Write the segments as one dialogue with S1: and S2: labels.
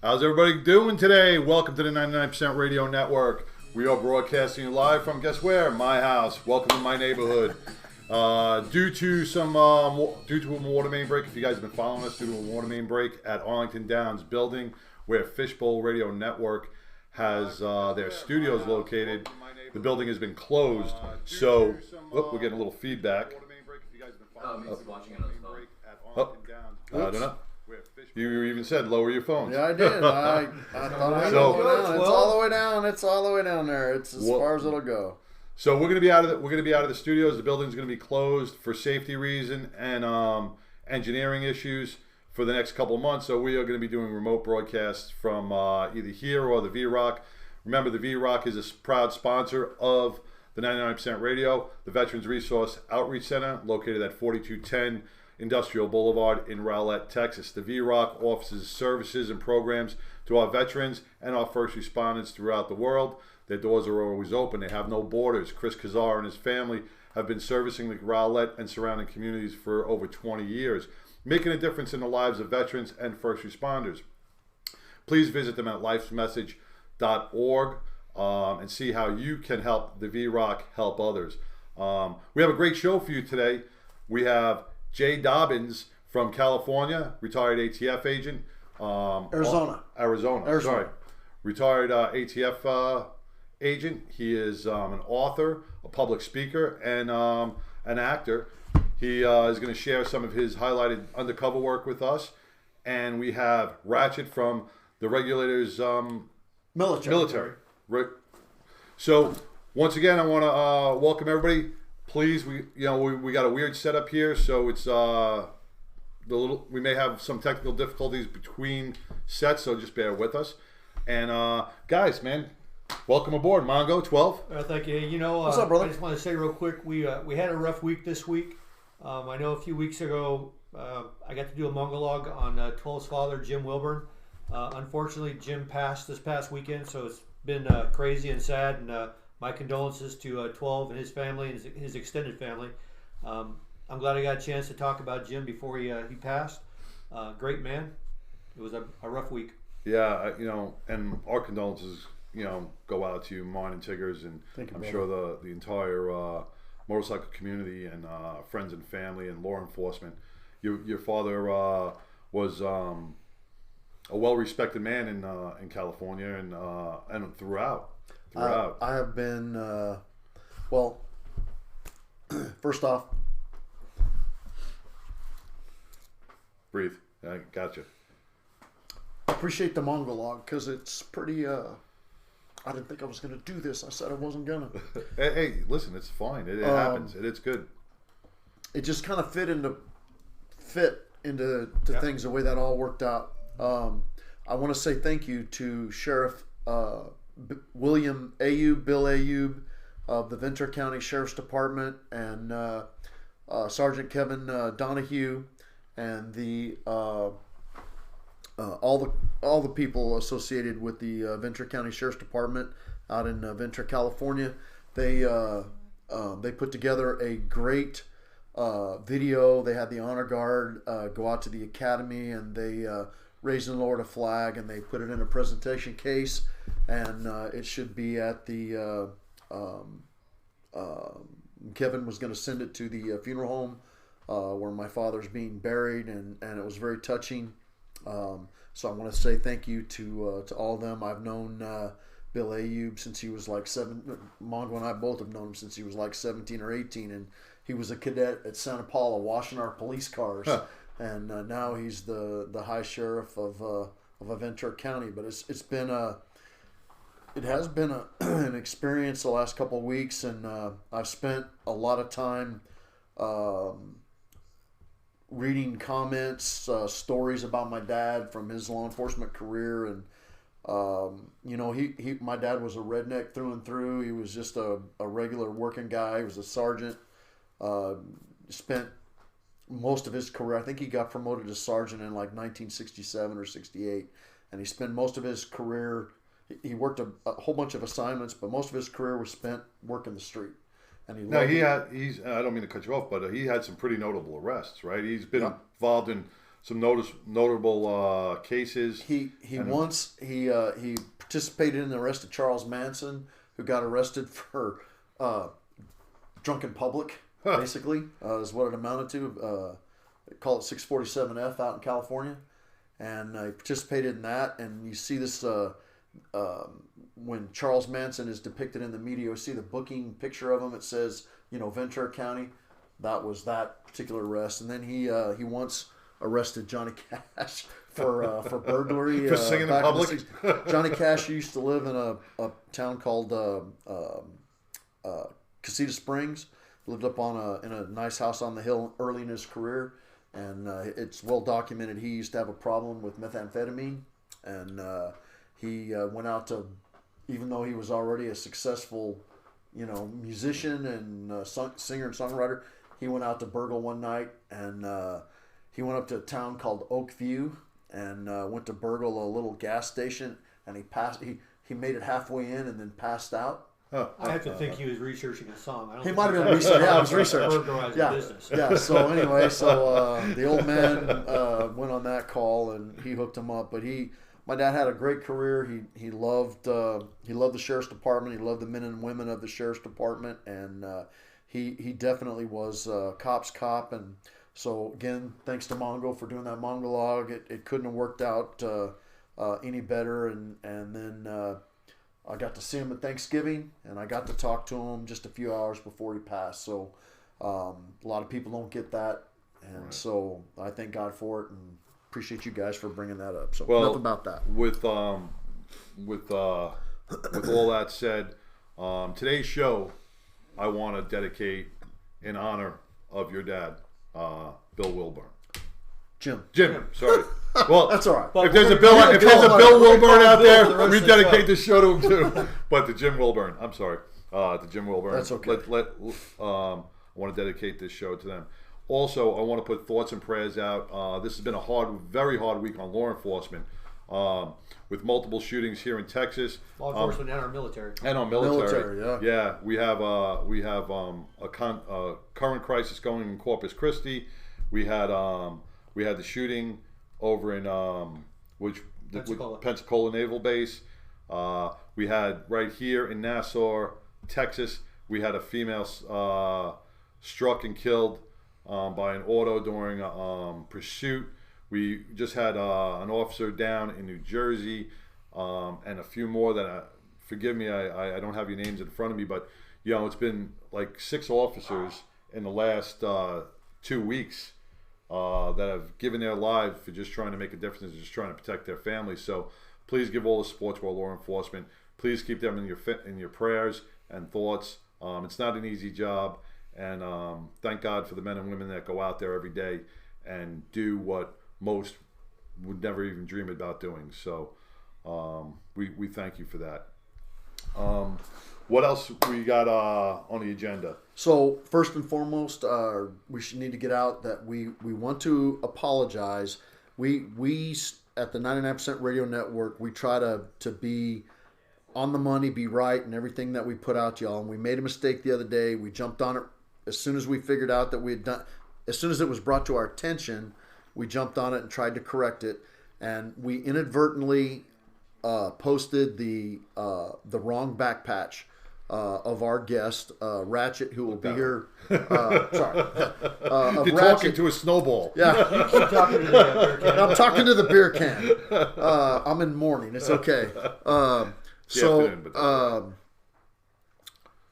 S1: How's everybody doing today? Welcome to the 99% Radio Network. We are broadcasting you live from, guess where? My house. Welcome to my neighborhood. Due to a water main break, if you guys have been following us, due to a water main break at Arlington Downs building, where Fishbowl Radio Network has their studios located, the building has been closed. So, we're getting a little feedback. I don't know. You even said lower your phones.
S2: Yeah, I did. I thought it's all the way down. It's all the way down there. It's as far as it'll go.
S1: So we're going to be out of the studios. The building's going to be closed for safety reason and engineering issues for the next couple of months. So we are going to be doing remote broadcasts from either here or the V-Rock. Remember, the V-Rock is a proud sponsor of the 99% Radio, the Veterans Resource Outreach Center, located at 4210 Industrial Boulevard in Rowlett, Texas. The V-Rock offers services and programs to our veterans and our first responders throughout the world. Their doors are always open. They have no borders. Chris Kazar and his family have been servicing the Rowlett and surrounding communities for over 20 years, making a difference in the lives of veterans and first responders. Please visit them at lifesmessage.org and see how you can help the V-Rock help others. We have a great show for you today. We have Jay Dobyns from California, retired ATF agent. Arizona. Sorry. Retired ATF agent. He is an author, a public speaker, and an actor. He is going to share some of his highlighted undercover work with us. And we have Ratchet from the Regulators Military. Right. So once again, I want to welcome everybody. Please, we got a weird setup here, so it's we may have some technical difficulties between sets, so just bear with us. And guys, man, welcome aboard, Mongo 12.
S3: Thank you.
S2: What's up, brother?
S3: I just want to say real quick, we had a rough week this week. I know a few weeks ago I got to do a monologue on 12's father, Jim Wilburn. Unfortunately, Jim passed this past weekend, so it's been crazy and sad. And my condolences to 12 and his family and his extended family. I'm glad I got a chance to talk about Jim before he passed. Great man. It was a rough week.
S1: Yeah, and our condolences, go out to you, mine and Tigger's, and I'm sure the entire motorcycle community and friends and family and law enforcement. Your father was a well-respected man in California and throughout.
S2: I have been, first off,
S1: breathe. I gotcha.
S2: I appreciate the monologue because it's pretty, I didn't think I was going to do this. I said I wasn't going to.
S1: Hey, listen, it's fine. It happens. It's good.
S2: It just kind of fit into things the way that all worked out. I want to say thank you to Sheriff Bill Ayub of the Ventura County Sheriff's Department, and Sergeant Kevin Donahue, and all the people associated with the Ventura County Sheriff's Department out in Ventura, California. They put together a great video. They had the honor guard go out to the academy, and they raised and lowered a flag, and they put it in a presentation case, and it should be at the Kevin was going to send it to the funeral home where my father's being buried, and it was very touching. So I want to say thank you to all of them. I've known Bill Ayub since he was like 7. Mongo and I both have known him since he was like 17 or 18, and he was a cadet at Santa Paula washing our police cars. Huh. And now he's the high sheriff of Ventura County. But it has been an experience the last couple of weeks, and I've spent a lot of time reading comments, stories about my dad from his law enforcement career, and my dad was a redneck through and through. He was just a regular working guy. He was a sergeant. Spent most of his career, I think he got promoted to sergeant in like 1967 or 68, and he spent most of his career, he worked a whole bunch of assignments, but most of his career was spent working the street. And I don't mean to cut you off, but he had some pretty notable arrests, right? He's been involved in
S1: notable cases.
S2: He participated in the arrest of Charles Manson, who got arrested for drunken public. Basically, is what it amounted to. They call it 647F out in California, and he participated in that. And you see this when Charles Manson is depicted in the media. You see the booking picture of him. It says, Ventura County. That was that particular arrest. And then he once arrested Johnny Cash for burglary.
S1: For singing in public.
S2: Johnny Cash used to live in a town called Casita Springs. Lived up in a nice house on the hill early in his career, and it's well documented. He used to have a problem with methamphetamine, and he went out to, even though he was already a successful, musician and singer and songwriter, he went out to burgle one night, and he went up to a town called Oakview, and went to burgle a little gas station, and he made it halfway in and then passed out.
S3: I have to think he was researching a song.
S2: He might have been researching. Yeah, it was research.
S3: Business.
S2: Yeah. So anyway, the old man went on that call and he hooked him up. But my dad had a great career. He loved the sheriff's department. He loved the men and women of the sheriff's department, and he definitely was cop's cop. And so again, thanks to Mongo for doing that monologue. It couldn't have worked out any better. And then. I got to see him at Thanksgiving, and I got to talk to him just a few hours before he passed. So a lot of people don't get that, and so I thank God for it, and appreciate you guys for bringing that up. So enough about that.
S1: With all that said, today's show I want to dedicate in honor of your dad, Bill Wilburn.
S2: Jim.
S1: Sorry. Well,
S2: that's all right.
S1: If there's a Bill Wilburn out there, we dedicate this show to him too. But to Jim Wilburn, I'm sorry, to Jim Wilburn.
S2: That's okay.
S1: I want to dedicate this show to them. Also, I want to put thoughts and prayers out. This has been a very hard week on law enforcement, with multiple shootings here in Texas.
S3: Law enforcement and our military.
S1: Yeah. We have a current crisis going in Corpus Christi. We had the shooting over in Pensacola Naval Base. We had right here in Nassau, Texas. We had a female struck and killed by an auto during a pursuit. We just had an officer down in New Jersey, and a few more that forgive me, I don't have your names in front of me, but it's been like 6 officers in the last 2 weeks. That have given their lives for just trying to make a difference and just trying to protect their families. So please give all the support to our law enforcement. Please keep them in your prayers and thoughts. It's not an easy job, and thank God for the men and women that go out there every day and do what most would never even dream about doing. So we thank you for that. What else we got on the agenda?
S2: So first and foremost, we should need to get out that we want to apologize. We at the 99% Radio Network, we try to be on the money, be right, and everything that we put out to y'all. And we made a mistake the other day. We jumped on it as soon as we figured out that we had done. As soon as it was brought to our attention, we jumped on it and tried to correct it. And we inadvertently posted the wrong back patch of our guest Ratchet, who will be here. Sorry,
S1: you're talking to a snowball.
S2: Yeah,
S3: you keep talking to the beer can.
S2: I'm talking to the beer can. I'm in mourning. It's okay.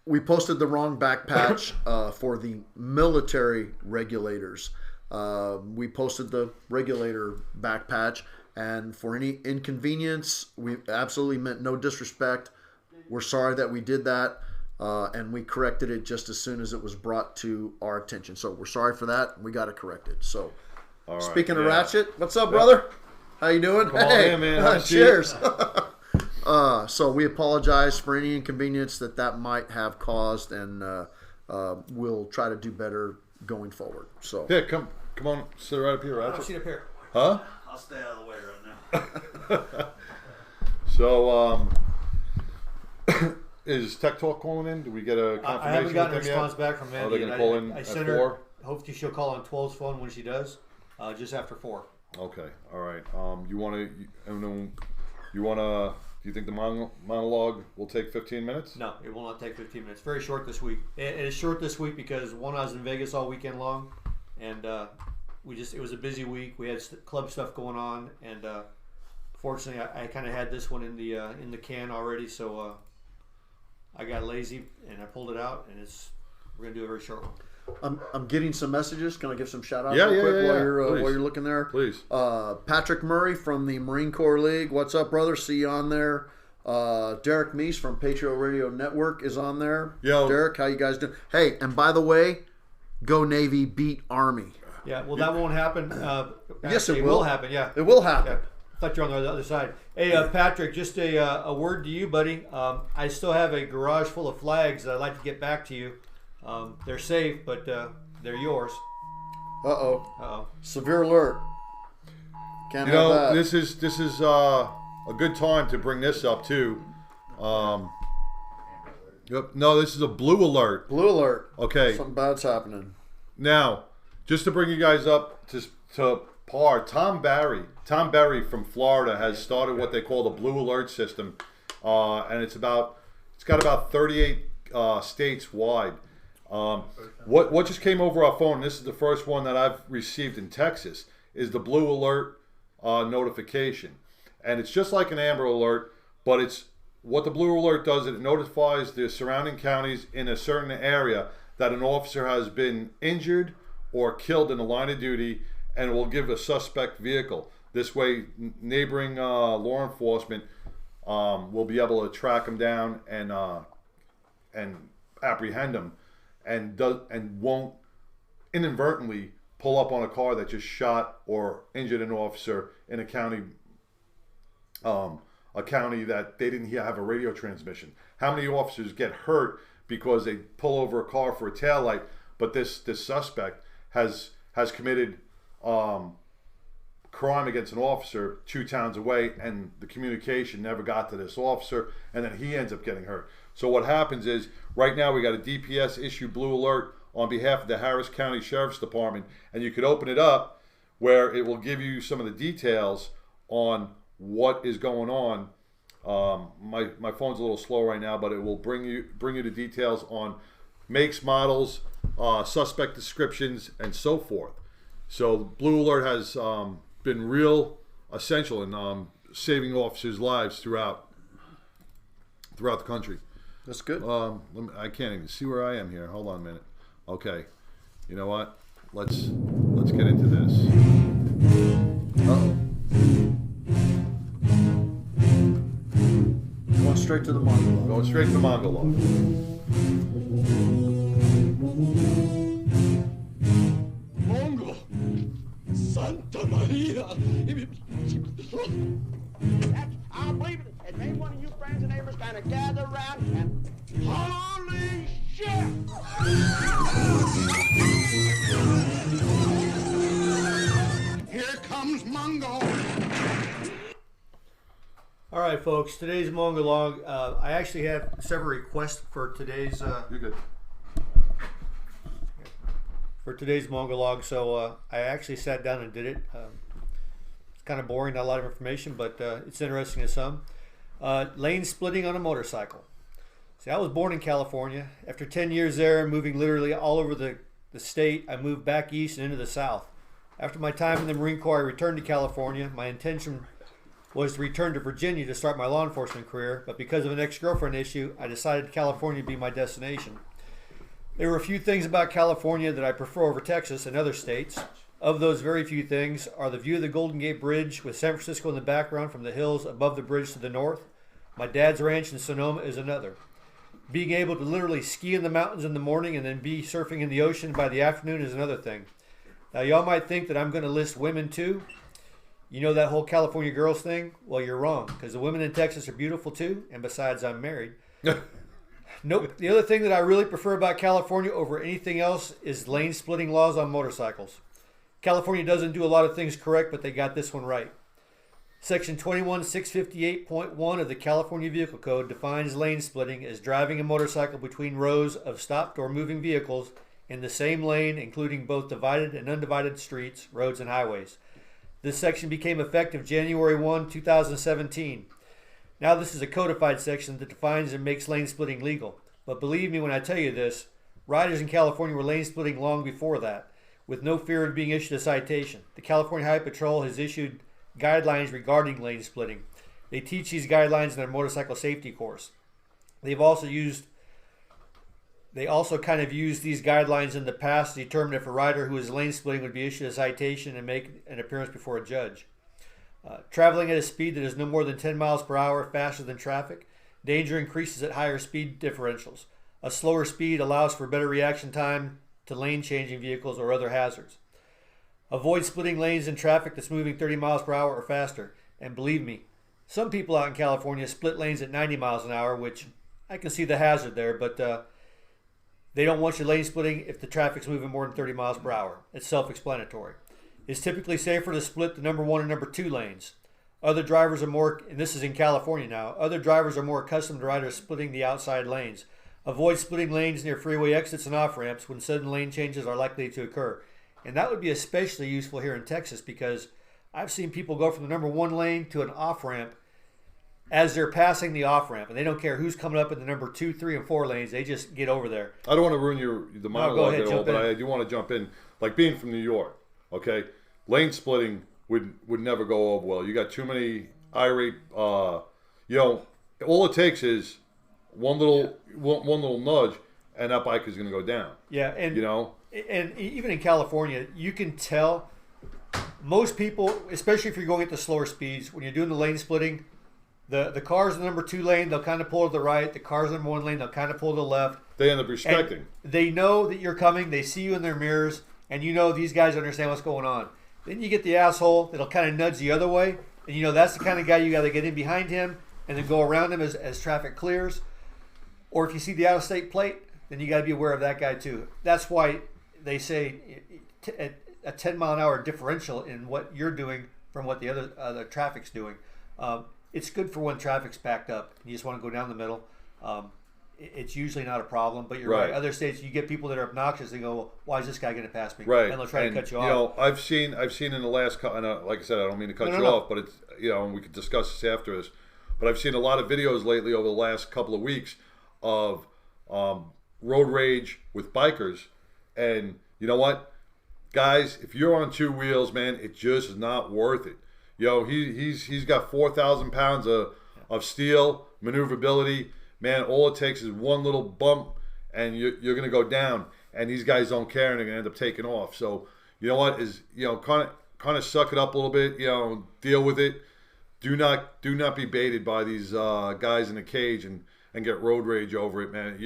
S2: We posted the wrong back patch for the military regulators. We posted the regulator back patch, and for any inconvenience, we absolutely meant no disrespect. We're sorry that we did that, and we corrected it just as soon as it was brought to our attention. So we're sorry for that. We got it corrected. So,
S1: all right,
S2: speaking of Ratchet, what's up, brother? How you doing?
S1: Come on in, man.
S2: Cheers. So we apologize for any inconvenience that might have caused, and we'll try to do better going forward. So
S1: yeah, come on, sit right up here, Ratchet.
S3: I'll sit up here.
S1: Huh?
S4: I'll stay out of the way right now.
S1: So, is Tech Talk calling in? Do we get a confirmation?
S3: I haven't gotten a
S1: with them
S3: response
S1: yet?
S3: back from Mandy.
S1: Are they going to call in
S3: I
S1: at
S3: sent
S1: 4?
S3: her. Hopefully she'll call on 12's phone when she does, just after 4.
S1: Okay. All right. You want to? You want to? Do you think the monologue will take 15 minutes?
S3: No, it will not take 15 minutes. Very short this week. It is short this week because I was in Vegas all weekend long, and it was a busy week. We had club stuff going on, and fortunately, I kind of had this one in the can already, so I got lazy and I pulled it out, and we're gonna do a very short one.
S2: I'm getting some messages. Can I give some shout outs
S1: Yeah,
S2: real quick
S1: yeah.
S2: while you're looking there?
S1: Please.
S2: Patrick Murray from the Marine Corps League. What's up, brother? See you on there. Derek Meese from Patriot Radio Network is on there.
S1: Yo.
S2: Derek, how you guys doing? Hey, and by the way, go Navy, beat Army.
S3: Yeah, well, that won't happen.
S2: Yes, it
S3: will happen, yeah.
S2: It will happen.
S3: Yeah. I thought you were on the other side. Hey, Patrick, just a word to you, buddy. I still have a garage full of flags that I'd like to get back to you. They're safe, but they're yours.
S2: Uh-oh. Severe alert. Can't
S1: You
S2: have
S1: know,
S2: that.
S1: this is a good time to bring this up too. Yep. No, this is a blue alert.
S2: Blue alert.
S1: Okay.
S2: Something bad's happening.
S1: Now, just to bring you guys up to par, Tom Barry from Florida has started what they call the blue alert system, and it's got about 38 states wide. What just came over our phone, this is the first one that I've received in Texas, is the blue alert notification. And it's just like an Amber Alert, but it's what the blue alert does, it notifies the surrounding counties in a certain area that an officer has been injured or killed in the line of duty, and will give a suspect vehicle. This way, neighboring law enforcement will be able to track them down and apprehend them, and won't inadvertently pull up on a car that just shot or injured an officer in a county that they didn't have a radio transmission. How many officers get hurt because they pull over a car for a taillight, but this suspect has committed crime against an officer 2 towns away, and the communication never got to this officer, and then he ends up getting hurt. So what happens is, right now we got a DPS issue blue alert on behalf of the Harris County Sheriff's Department, and you could open it up where it will give you some of the details on what is going on. My phone's a little slow right now, but it will bring you the details on makes, models, suspect descriptions, and so forth. So blue alert has been real essential in saving officers' lives throughout the country.
S2: That's good.
S1: I can't even see where I am here. Hold on a minute. Okay, you know what? Let's get into this.
S2: Uh-oh. Going straight to the monologue.
S1: Going straight to the monologue.
S5: Mongo! Santa Maria!
S6: I'll believe it. And maybe one of you friends and neighbors kind of gather around and holy shit!
S5: Here comes Mongo!
S3: All right, folks. Today's monologue. I actually have several requests for today's
S1: You're good.
S3: monologue. So I actually sat down and did it. It's kind of boring, not a lot of information, but it's interesting to some. Lane splitting on a motorcycle. See, I was born in California. After 10 years there, moving literally all over the state, I moved back east and into the south. After my time in the Marine Corps, I returned to California. My intention was to return to Virginia to start my law enforcement career, but because of an ex-girlfriend issue, I decided California to be my destination. There were a few things about California that I prefer over Texas and other states. Of those very few things are the view of the Golden Gate Bridge with San Francisco in the background from the hills above the bridge to the north. My dad's ranch in Sonoma is another. Being able to literally ski in the mountains in the morning and then be surfing in the ocean by the afternoon is another thing. Now, y'all might think that I'm going to list women too. You know that whole California girls thing? Well, you're wrong, because the women in Texas are beautiful too, and besides, I'm married. Nope. The other thing that I really prefer about California over anything else is lane splitting laws on motorcycles. California doesn't do a lot of things correct, but they got this one right. Section 21658.1 of the California Vehicle Code defines lane splitting as driving a motorcycle between rows of stopped or moving vehicles in the same lane, including both divided and undivided streets, roads, and highways. This section became effective January 1, 2017. Now this is a codified section that defines and makes lane splitting legal. But believe me when I tell you this, riders in California were lane splitting long before that, with no fear of being issued a citation. The California Highway Patrol has issued guidelines regarding lane splitting. They teach these guidelines in their motorcycle safety course. They also kind of used these guidelines in the past to determine if a rider who is lane splitting would be issued a citation and make an appearance before a judge. Traveling at a speed that is no more than 10 miles per hour faster than traffic, danger increases at higher speed differentials. A slower speed allows for better reaction time to lane changing vehicles or other hazards. Avoid splitting lanes in traffic that's moving 30 miles per hour or faster. And believe me, some people out in California split lanes at 90 miles an hour, which I can see the hazard there, but they don't want you lane splitting if the traffic's moving more than 30 miles per hour. It's self-explanatory. It's typically safer to split the number 1 and number 2 lanes. Other drivers are more, and this is in California now, other drivers are more accustomed to riders splitting the outside lanes. Avoid splitting lanes near freeway exits and off-ramps when sudden lane changes are likely to occur. And that would be especially useful here in Texas because I've seen people go from the number 1 lane to an off-ramp as they're passing the off-ramp. And they don't care who's coming up in the number 2, 3, and 4 lanes. They just get over there.
S1: I don't want to ruin the monologue at all, but I do want to jump in. Like being from New York, okay? Lane splitting would never go over well. You got too many irate, all it takes is one little nudge, and that bike is going to go down.
S3: Yeah, and and even in California, you can tell most people, especially if you're going at the slower speeds, when you're doing the lane splitting, the cars in the number 2 lane, they'll kind of pull to the right. The cars in the number 1 lane, they'll kind of pull to the left.
S1: They end up respecting.
S3: And they know that you're coming. They see you in their mirrors, and these guys understand what's going on. Then you get the asshole that'll kind of nudge the other way, and that's the kind of guy you got to get in behind him and then go around him as traffic clears. Or if you see the out-of-state plate, then you got to be aware of that guy too. That's why they say a 10-mile-an-hour differential in what you're doing from what the other traffic's doing. It's good for when traffic's backed up. You just want to go down the middle. It's usually not a problem, but you're right. Other states, you get people that are obnoxious. They go, well, "Why is this guy going to pass me?"
S1: Right,
S3: and they'll try to cut you off.
S1: I've seen in the last, and like I said, I don't mean to cut you off, but it's and we could discuss this after this. But I've seen a lot of videos lately over the last couple of weeks of road rage with bikers, and you know what, guys, if you're on 2 wheels, man, it just is not worth it. He's got 4,000 pounds of steel maneuverability. Man, all it takes is one little bump, and you're going to go down. And these guys don't care, and they're going to end up taking off. So, you know what? Kind of suck it up a little bit. Deal with it. Do not be baited by these guys in a cage and get road rage over it, man.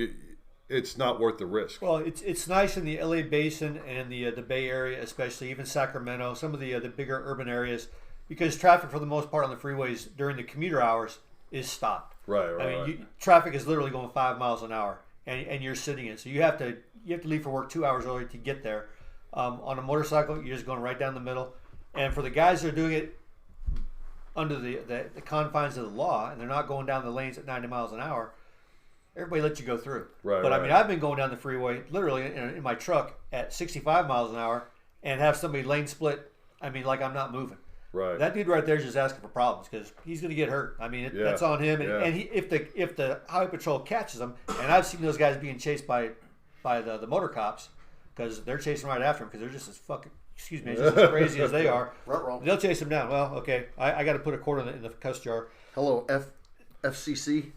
S1: It's not worth the risk.
S3: Well, it's nice in the LA Basin and the Bay Area, especially even Sacramento, some of the bigger urban areas, because traffic for the most part on the freeways during the commuter hours is stopped.
S1: Right.
S3: Traffic is literally going 5 miles an hour, and you're sitting in. So you have to leave for work 2 hours early to get there. On a motorcycle, you're just going right down the middle. And for the guys that are doing it under the confines of the law, and they're not going down the lanes at 90 miles an hour, everybody lets you go through.
S1: Right.
S3: But I mean, I've been going down the freeway literally in my truck at 65 miles an hour and have somebody lane split. I mean, like I'm not moving.
S1: Right.
S3: That dude right there is just asking for problems because he's going to get hurt. I mean, that's on him. And if the highway patrol catches him, and I've seen those guys being chased by the motor cops because they're chasing right after him because they're just as fucking, just as crazy as they are. They'll chase him down. Well, okay, I got to put a quarter in the cuss jar.
S2: Hello, FCC.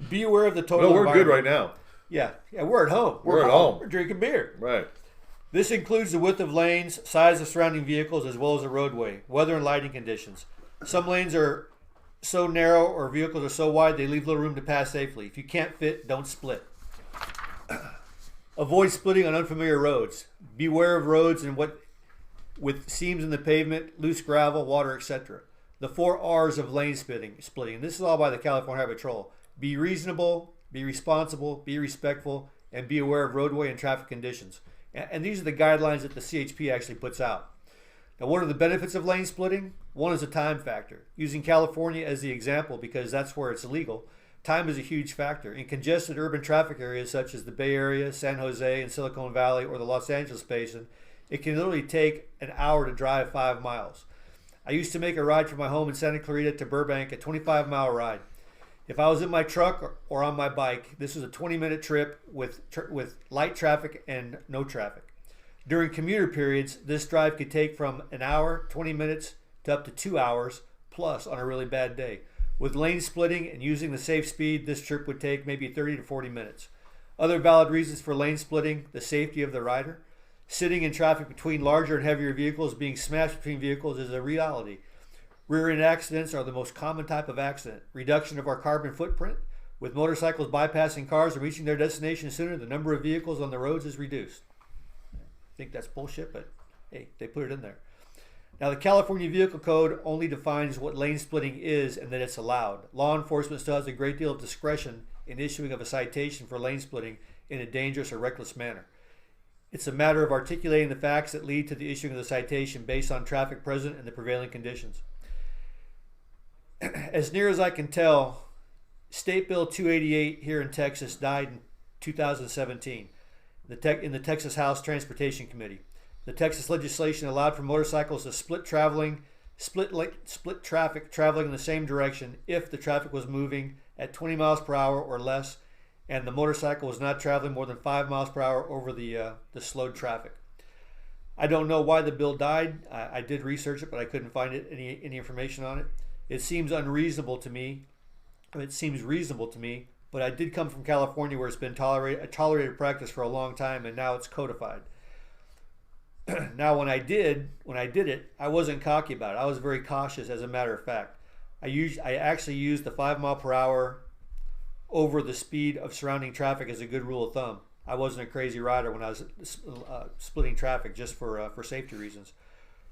S3: Be aware of the total.
S1: No, we're good right now.
S3: Yeah, we're at home.
S1: We're at home.
S3: We're drinking beer.
S1: Right.
S3: This includes the width of lanes, size of surrounding vehicles, as well as the roadway, weather and lighting conditions. Some lanes are so narrow or vehicles are so wide they leave little room to pass safely. If you can't fit, don't split. Avoid splitting on unfamiliar roads. Beware of roads with seams in the pavement, loose gravel, water, etc. The 4 R's of lane splitting. This is all by the California Highway Patrol. Be reasonable, be responsible, be respectful, and be aware of roadway and traffic conditions. And these are the guidelines that the CHP actually puts out. Now, what are the benefits of lane splitting? One is a time factor. Using California as the example because that's where it's illegal, time is a huge factor. In congested urban traffic areas such as the Bay Area, San Jose, and Silicon Valley, or the Los Angeles Basin, It can literally take an hour to drive 5 miles. I used to make a ride from my home in Santa Clarita to Burbank, a 25-mile ride. If I was in my truck or on my bike, this was a 20-minute trip with light traffic and no traffic. During commuter periods, this drive could take from an hour, 20 minutes, to up to 2 hours plus on a really bad day. With lane splitting and using the safe speed, this trip would take maybe 30 to 40 minutes. Other valid reasons for lane splitting: the safety of the rider. Sitting in traffic between larger and heavier vehicles, being smashed between vehicles is a reality. Rear-end accidents are the most common type of accident. Reduction of our carbon footprint. With motorcycles bypassing cars and reaching their destination sooner, the number of vehicles on the roads is reduced. I think that's bullshit, but hey, they put it in there. Now, the California Vehicle Code only defines what lane splitting is and that it's allowed. Law enforcement still has a great deal of discretion in issuing of a citation for lane splitting in a dangerous or reckless manner. It's a matter of articulating the facts that lead to the issuing of the citation based on traffic present and the prevailing conditions. As near as I can tell, State Bill 288 here in Texas died in 2017 in the Texas House Transportation Committee. The Texas legislation allowed for motorcycles to split traffic traveling in the same direction if the traffic was moving at 20 miles per hour or less, and the motorcycle was not traveling more than 5 miles per hour over the slowed traffic. I don't know why the bill died. I did research it, but I couldn't find any information on it. It seems reasonable to me, but I did come from California, where it's been a tolerated practice for a long time, and now it's codified. Now, when I did it, I wasn't cocky about it. I was very cautious, as a matter of fact. I actually used the 5 mile per hour over the speed of surrounding traffic as a good rule of thumb. I wasn't a crazy rider when I was splitting traffic just for safety reasons.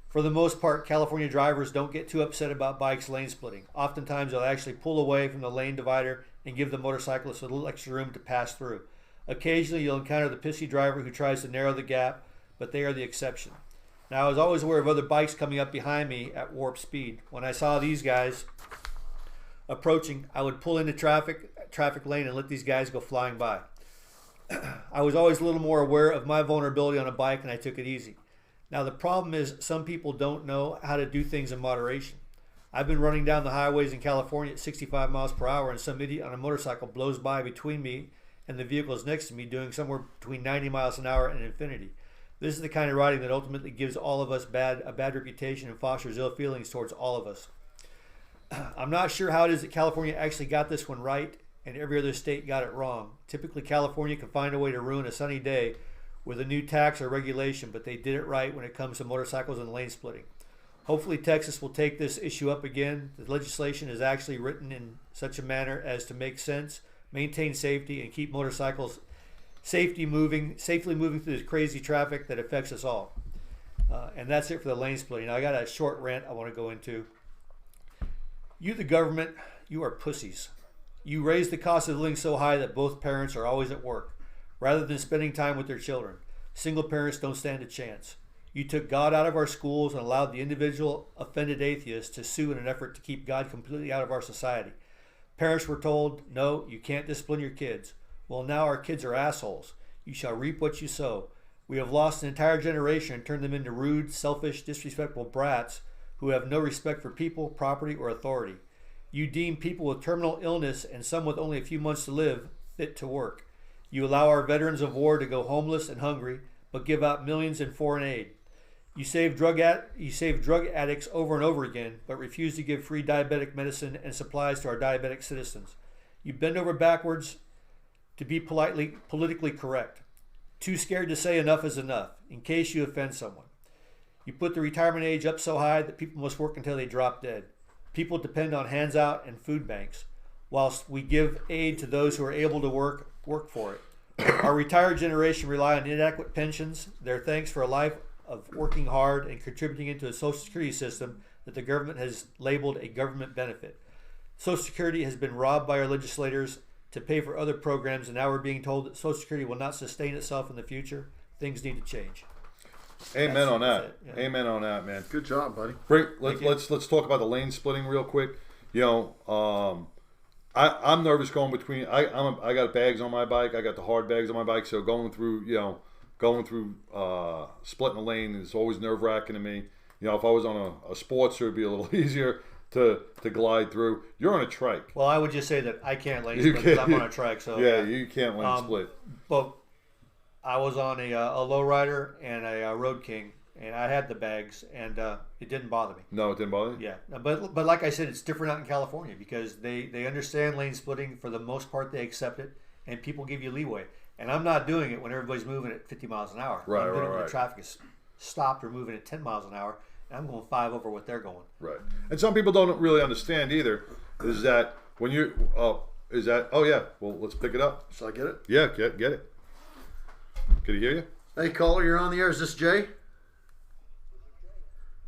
S3: For the most part, California drivers don't get too upset about bikes lane splitting. Oftentimes, they'll actually pull away from the lane divider and give the motorcyclist a little extra room to pass through. Occasionally, you'll encounter the pissy driver who tries to narrow the gap, but they are the exception. Now, I was always aware of other bikes coming up behind me at warp speed. When I saw these guys approaching, I would pull into traffic lane and let these guys go flying by. I was always a little more aware of my vulnerability on a bike, and I took it easy. Now, the problem is some people don't know how to do things in moderation. I've been running down the highways in California at 65 miles per hour, and some idiot on a motorcycle blows by between me and the vehicles next to me, doing somewhere between 90 miles an hour and infinity. This is the kind of riding that ultimately gives all of us a bad reputation and fosters ill feelings towards all of us. I'm not sure how it is that California actually got this one right and every other state got it wrong. Typically, California can find a way to ruin a sunny day with a new tax or regulation, but they did it right when it comes to motorcycles and lane splitting. Hopefully, Texas will take this issue up again. The legislation is actually written in such a manner as to make sense, maintain safety, and keep motorcycles safely moving through this crazy traffic that affects us all. And that's it for the lane splitting. Now, I got a short rant I want to go into. You, the government, you are pussies. You raise the cost of living so high that both parents are always at work, rather than spending time with their children. Single parents don't stand a chance. You took God out of our schools and allowed the individual offended atheist to sue in an effort to keep God completely out of our society. Parents were told, no, you can't discipline your kids. Well, now our kids are assholes. You shall reap what you sow. We have lost an entire generation and turned them into rude, selfish, disrespectful brats who have no respect for people, property, or authority. You deem people with terminal illness and some with only a few months to live fit to work. You allow our veterans of war to go homeless and hungry, but give out millions in foreign aid. You save drug addicts over and over again, but refuse to give free diabetic medicine and supplies to our diabetic citizens. You bend over backwards to be politically correct. Too scared to say enough is enough, in case you offend someone. You put the retirement age up so high that people must work until they drop dead. People depend on hands out and food banks, whilst we give aid to those who are able to work for it. Our retired generation rely on inadequate pensions, their thanks for a life of working hard and contributing into a Social Security system that the government has labeled a government benefit. Social Security has been robbed by our legislators to pay for other programs, and now we're being told that Social Security will not sustain itself in the future. Things need to change.
S1: Amen on that.
S3: Yeah.
S1: Amen on that, man.
S2: Good job, buddy.
S1: Let's talk about the lane splitting real quick. You know, I'm nervous going between. I got bags on my bike. I got the hard bags on my bike. So going through, going through splitting a lane is always nerve wracking to me. You know, if I was on a Sportster, it'd be a little easier to glide through. You're on a trike.
S3: Well, I would just say that I can't lane split because I'm on a trike. So
S1: yeah, you can't lane split.
S3: But I was on a lowrider and a Road King, and I had the bags, and it didn't bother me.
S1: No, it didn't bother you?
S3: Yeah, but like I said, it's different out in California because they understand lane splitting. For the most part, they accept it, and people give you leeway. And I'm not doing it when everybody's moving at 50 miles an hour.
S1: Right,
S3: I'm doing it
S1: right.
S3: when the traffic is stopped or moving at 10 miles an hour, and I'm going 5 over what they're going.
S1: Right. And some people don't really understand either, is that when you, oh yeah, well, let's pick it up.
S2: Shall I get it?
S1: Yeah, get it. Can he hear you?
S2: Hey, caller, you're on the air. Is this Jay?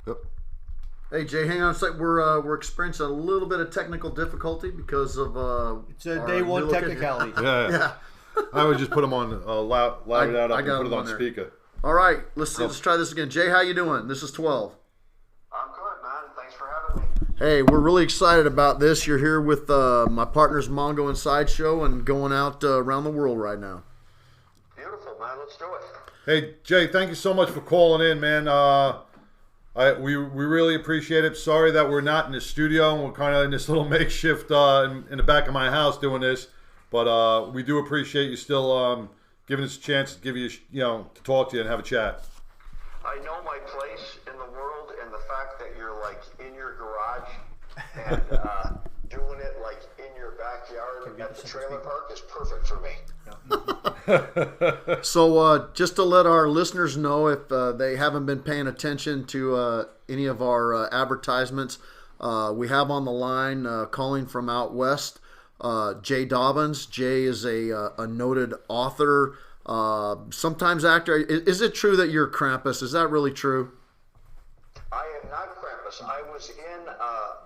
S1: Yep.
S2: Hey, Jay, hang on a sec. We're experiencing a little bit of technical difficulty because of
S3: It's a day one technicality.
S1: Yeah. I would just put them on loud it out up and
S2: got
S1: put it
S2: them
S1: on
S2: there.
S1: speaker.
S2: All right, let's try this again. Jay, how you doing? This is 12.
S6: I'm good, man. Thanks for having me.
S2: Hey, we're really excited about this. You're here with my partners Mongo and Sideshow and going out around the world right now.
S6: Beautiful, man. Let's do it.
S1: Hey, Jay, thank you so much for calling in, man. We really appreciate it. Sorry that we're not in the studio and we're kind of in this little makeshift in the back of my house doing this, but we do appreciate you still giving us a chance to give you, to talk to you and have a chat.
S6: I know my place in the world, and the fact that you're like in your garage and doing it like in your backyard at the trailer park is perfect for me.
S2: So just to let our listeners know, if they haven't been paying attention to any of our advertisements, we have on the line calling from out west, Jay Dobyns. Jay is a noted author, sometimes actor. Is it true that you're Krampus? Is that really true?
S6: I am not Krampus. I was in a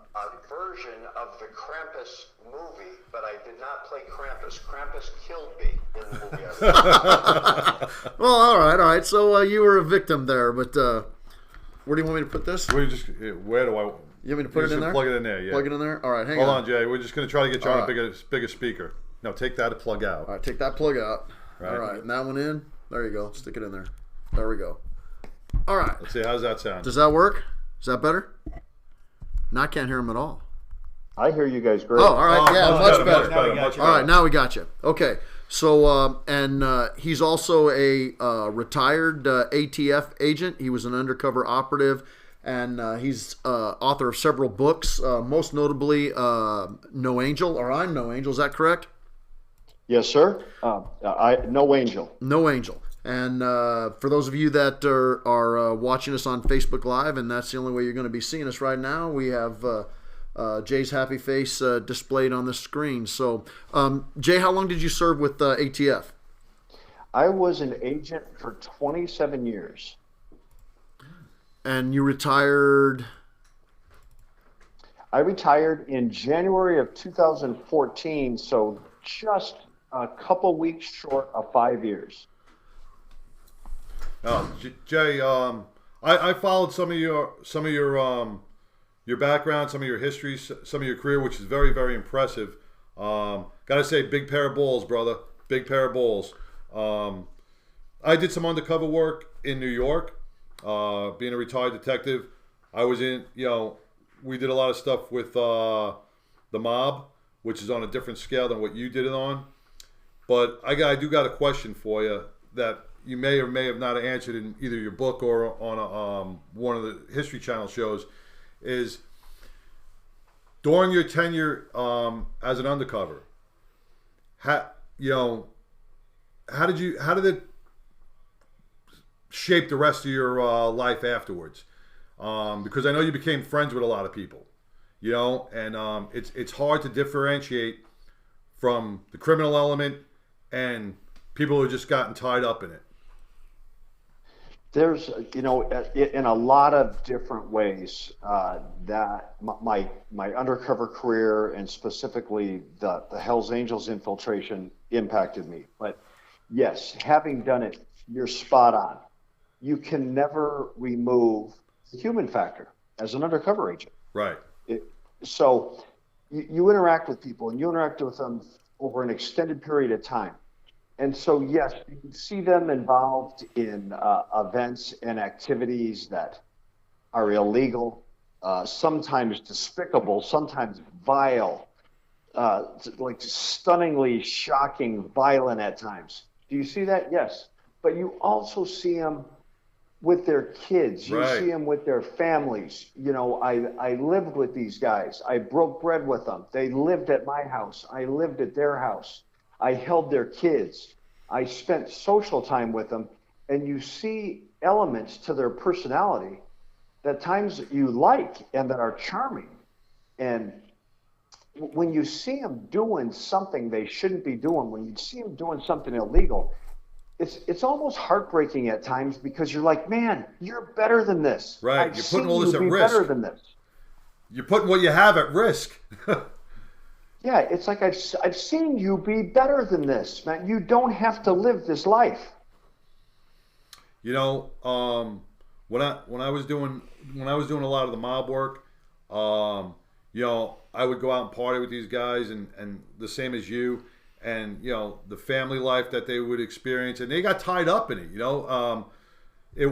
S6: version of the Krampus movie, but I did not play Krampus. Krampus killed me in the movie.
S2: Well, all right. So you were a victim there, but where do you want me to put this?
S1: Where do I?
S2: You want me to put it in there?
S1: Plug it in there, yeah.
S2: Plug it in there? All right, hang
S1: Hold
S2: on.
S1: on, Jay. We're just going to try to get you on
S2: All
S1: a bigger speaker. No, take that and plug out.
S2: All right, take that plug out.
S1: Right.
S2: All right, and that one in. There you go. Stick it in there. There we go. All right.
S1: Let's see, how's that sound?
S2: Does that work? Is that better? No, I can't hear him at all.
S6: I hear you guys great.
S2: Oh, all right. Yeah, much better.
S1: Much better.
S2: All right, now we got you. Okay. So, he's also a retired ATF agent. He was an undercover operative, and he's author of several books, most notably No Angel, or I'm No Angel. Is that correct?
S6: Yes, sir. No Angel.
S2: No Angel. And for those of you that are watching us on Facebook Live, and that's the only way you're going to be seeing us right now, we have Jay's happy face displayed on the screen. So, Jay, how long did you serve with ATF?
S6: I was an agent for 27 years.
S2: And you retired?
S6: I retired in January of 2014, so just a couple weeks short of 5 years.
S1: Jay, I followed some of your background, some of your history, some of your career, which is very, very impressive. Gotta say, big pair of balls, brother. Big pair of balls. I did some undercover work in New York, being a retired detective. I was in, we did a lot of stuff with the mob, which is on a different scale than what you did it on. But I do got a question for you that you may or may have not answered in either your book or on one of the History Channel shows. Is during your tenure as an undercover, how did it shape the rest of your life afterwards? Because I know you became friends with a lot of people, and it's hard to differentiate from the criminal element and people who have just gotten tied up in it.
S6: There's, in a lot of different ways that my undercover career and specifically the Hells Angels infiltration impacted me. But yes, having done it, you're spot on. You can never remove the human factor as an undercover agent.
S1: Right.
S6: So you interact with people, and you interact with them over an extended period of time. And so, yes, you can see them involved in events and activities that are illegal, sometimes despicable, sometimes vile, like stunningly shocking, violent at times. Do you see that? Yes. But you also see them with their kids. You
S1: Right.
S6: see them with their families. You know, I lived with these guys. I broke bread with them. They lived at my house. I lived at their house. I held their kids. I spent social time with them. And you see elements to their personality that times you like and that are charming. And when you see them doing something they shouldn't be doing, when you see them doing something illegal, it's almost heartbreaking at times because you're like, man, you're better than this.
S1: Right.
S6: I've
S1: You're
S6: seen
S1: putting all this
S6: you
S1: at
S6: be
S1: risk.
S6: better than this.
S1: You're putting what you have at risk.
S6: Yeah, it's like I've seen you be better than this, man. You don't have to live this life.
S1: You know, when I was doing a lot of the mob work, you know, I would go out and party with these guys, and the same as you, and you know, the family life that they would experience, and they got tied up in it. You know, it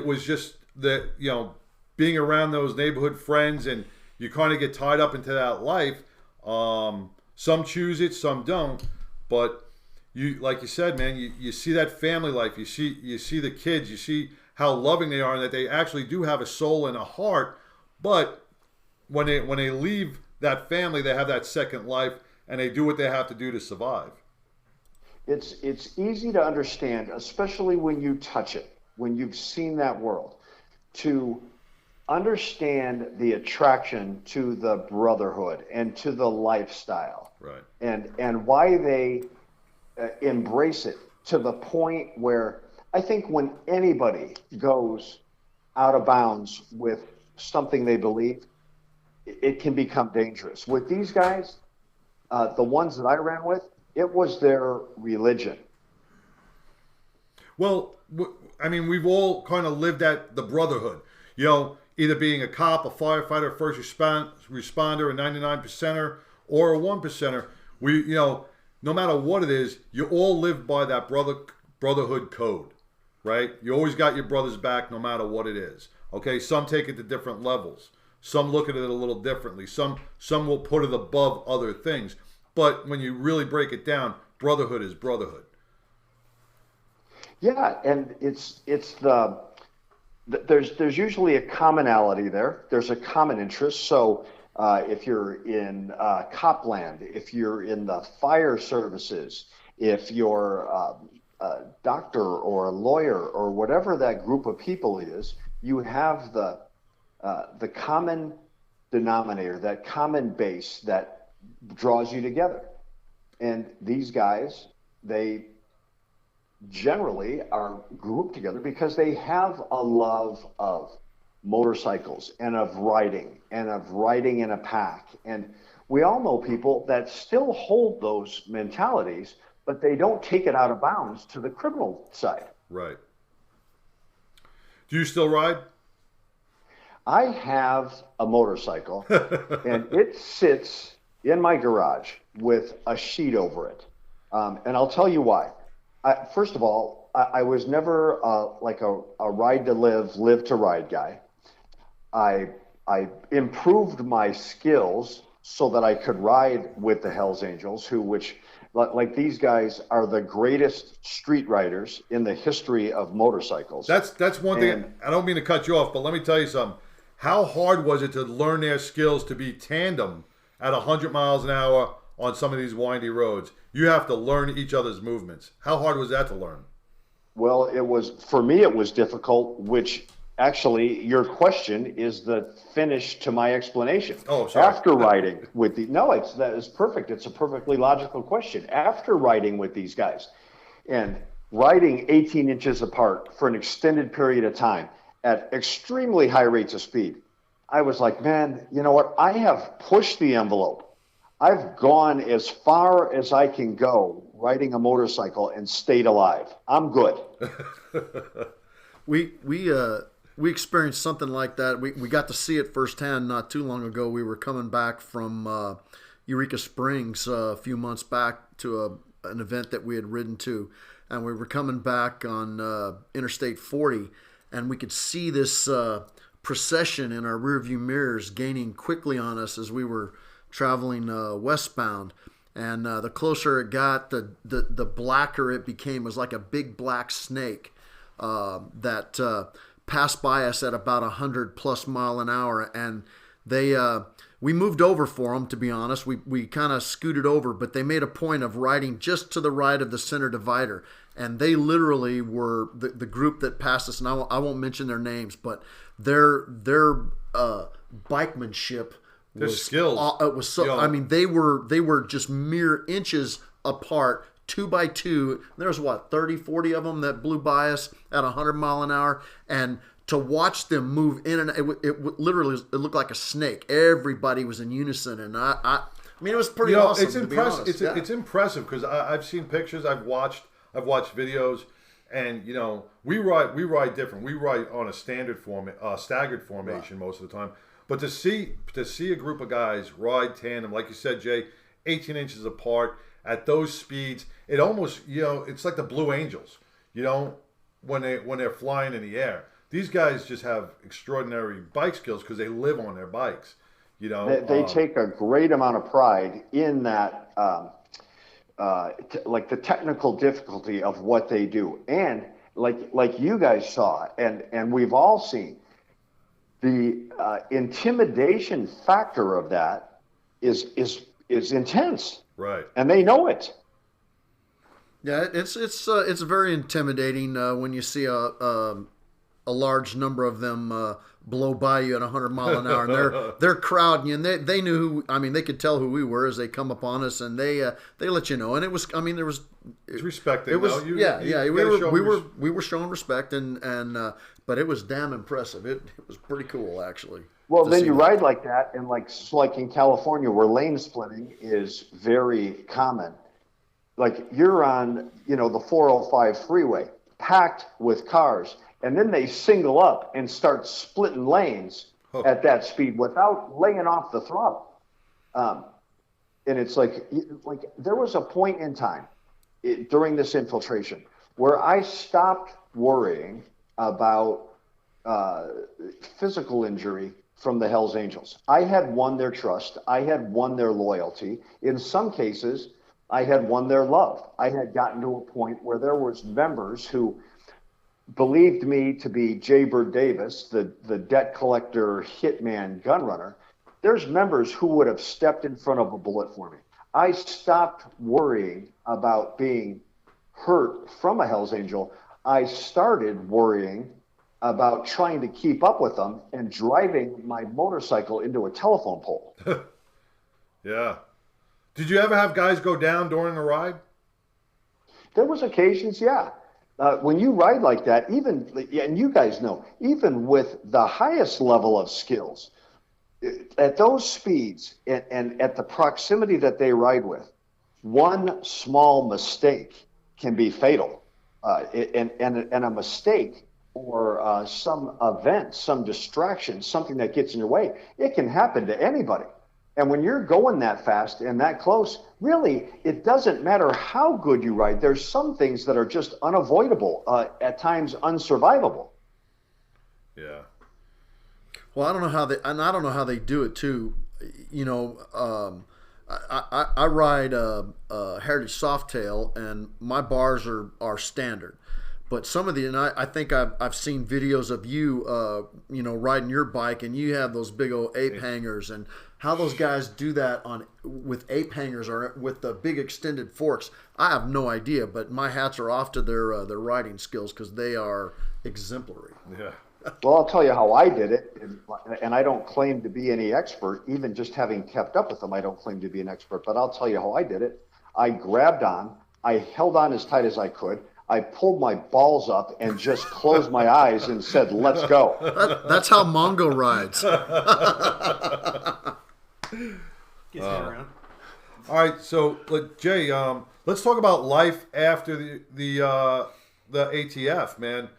S1: was just that, you know, being around those neighborhood friends, and you kind of get tied up into that life. Some choose it, some don't, but you, like you said, man, you see that family life, you see the kids, you see how loving they are, and that they actually do have a soul and a heart. But when they leave that family, they have that second life, and they do what they have to do to survive.
S6: It's easy to understand, especially when you touch it, when you've seen that world, to understand the attraction to the brotherhood and to the lifestyle,
S1: Right.
S6: and why they embrace it to the point where I think when anybody goes out of bounds with something they believe, it can become dangerous. With these guys, the ones that I ran with, it was their religion.
S1: Well, I mean, we've all kind of lived at the brotherhood. You know, either being a cop, a firefighter, first responder, a 99%er, or a 1%er. You know, no matter what it is, you all live by that brotherhood code, right? You always got your brother's back, no matter what it is. Okay, some take it to different levels. Some look at it a little differently. Some will put it above other things. But when you really break it down, brotherhood is brotherhood.
S6: Yeah, and there's usually a commonality there. There's a common interest. So if you're in Copland, if you're in the fire services, if you're a doctor or a lawyer or whatever that group of people is, you have the common denominator, that common base that draws you together. And these guys, they generally are grouped together because they have a love of motorcycles and of riding in a pack. And we all know people that still hold those mentalities, but they don't take it out of bounds to the criminal side.
S1: Right. Do you still ride?
S6: I have a motorcycle and it sits in my garage with a sheet over it. And I'll tell you why. First of all, I was never like a ride to live to ride guy. I improved my skills so that I could ride with the Hells Angels, which like these guys are the greatest street riders in the history of motorcycles.
S1: That's one thing. I don't mean to cut you off, but let me tell you something. How hard was it to learn their skills to be tandem at 100 miles an hour on some of these windy roads? You have to learn each other's movements. How hard was that to learn?
S6: Well, for me, it was difficult, which actually your question is the finish to my explanation.
S1: Oh, sorry.
S6: After riding with that is perfect. It's a perfectly logical question. After riding with these guys and riding 18 inches apart for an extended period of time at extremely high rates of speed, I was like, man, you know what? I have pushed the envelope. I've gone as far as I can go riding a motorcycle and stayed alive. I'm good.
S2: We experienced something like that. We got to see it firsthand not too long ago. We were coming back from Eureka Springs a few months back to an event that we had ridden to, and we were coming back on Interstate 40, and we could see this procession in our rearview mirrors gaining quickly on us as we were traveling westbound. And the closer it got, the blacker it became. It was like a big black snake that passed by us at about 100+ mile an hour. And we moved over for them, to be honest. We kind of scooted over, but they made a point of riding just to the right of the center divider. And they literally were the group that passed us. And I won't mention their names, but their bikemanship,
S1: their skills.
S2: It was so. I mean, they were just mere inches apart, 2 by 2. There's 30, 40 of them that blew by us at 100 mile an hour, and to watch them move in and it literally looked like a snake. Everybody was in unison, and I mean, it was pretty awesome.
S1: It's impressive. It's impressive because I've seen pictures. I've watched videos, and we ride different. We ride on a staggered formation most of the time. But to see a group of guys ride tandem, like you said, Jay, 18 inches apart at those speeds, it almost it's like the Blue Angels, when they're flying in the air. These guys just have extraordinary bike skills because they live on their bikes.
S6: They take a great amount of pride in that, like the technical difficulty of what they do, and like you guys saw, and we've all seen. The intimidation factor of that is intense,
S1: right?
S6: And they know it.
S2: Yeah, it's very intimidating when you see a large number of them blow by you at 100 mile an hour, and they're crowding you, and they knew they could tell who we were as they come upon us, and they let you know, and it was
S1: it's respecting.
S2: It was we were showing respect, and but it was damn impressive. It was pretty cool, actually.
S6: Well, then you ride like that, and like in California, where lane splitting is very common. Like you're on, the 405 freeway, packed with cars, and then they single up and start splitting lanes at that speed without laying off the throttle. And it's like there was a point in time during this infiltration where I stopped worrying about physical injury from the Hells Angels. I had won their trust. I had won their loyalty. In some cases, I had won their love. I had gotten to a point where there was members who believed me to be Jay Davis, the debt collector, hitman, gun runner. There's members who would have stepped in front of a bullet for me. I stopped worrying about being hurt from a Hells Angel. I started worrying about trying to keep up with them and driving my motorcycle into a telephone pole.
S1: Yeah. Did you ever have guys go down during a ride?
S6: There was occasions, yeah. When you ride like that, and you guys know, even with the highest level of skills, at those speeds and at the proximity that they ride with, one small mistake can be fatal. And a mistake or some event, some distraction, something that gets in your way, it can happen to anybody. And when you're going that fast and that close, really, it doesn't matter how good you ride. There's some things that are just unavoidable, at times unsurvivable.
S1: Yeah.
S2: Well, I don't know how they do it too. I ride a Heritage Softail, and my bars are standard. But some of and I think I've seen videos of you, riding your bike, and you have those big old ape hangers, and how those guys do that with ape hangers or with the big extended forks. I have no idea, but my hats are off to their riding skills because they are exemplary.
S1: Yeah.
S6: Well, I'll tell you how I did it, and I don't claim to be any expert. Even just having kept up with them, I don't claim to be an expert, but I'll tell you how I did it. I grabbed on, I held on as tight as I could, I pulled my balls up and just closed my eyes and said, "Let's go."
S2: That's how Mongo rides.
S3: Gets me around.
S1: All right, so Jay, let's talk about life after the ATF, man.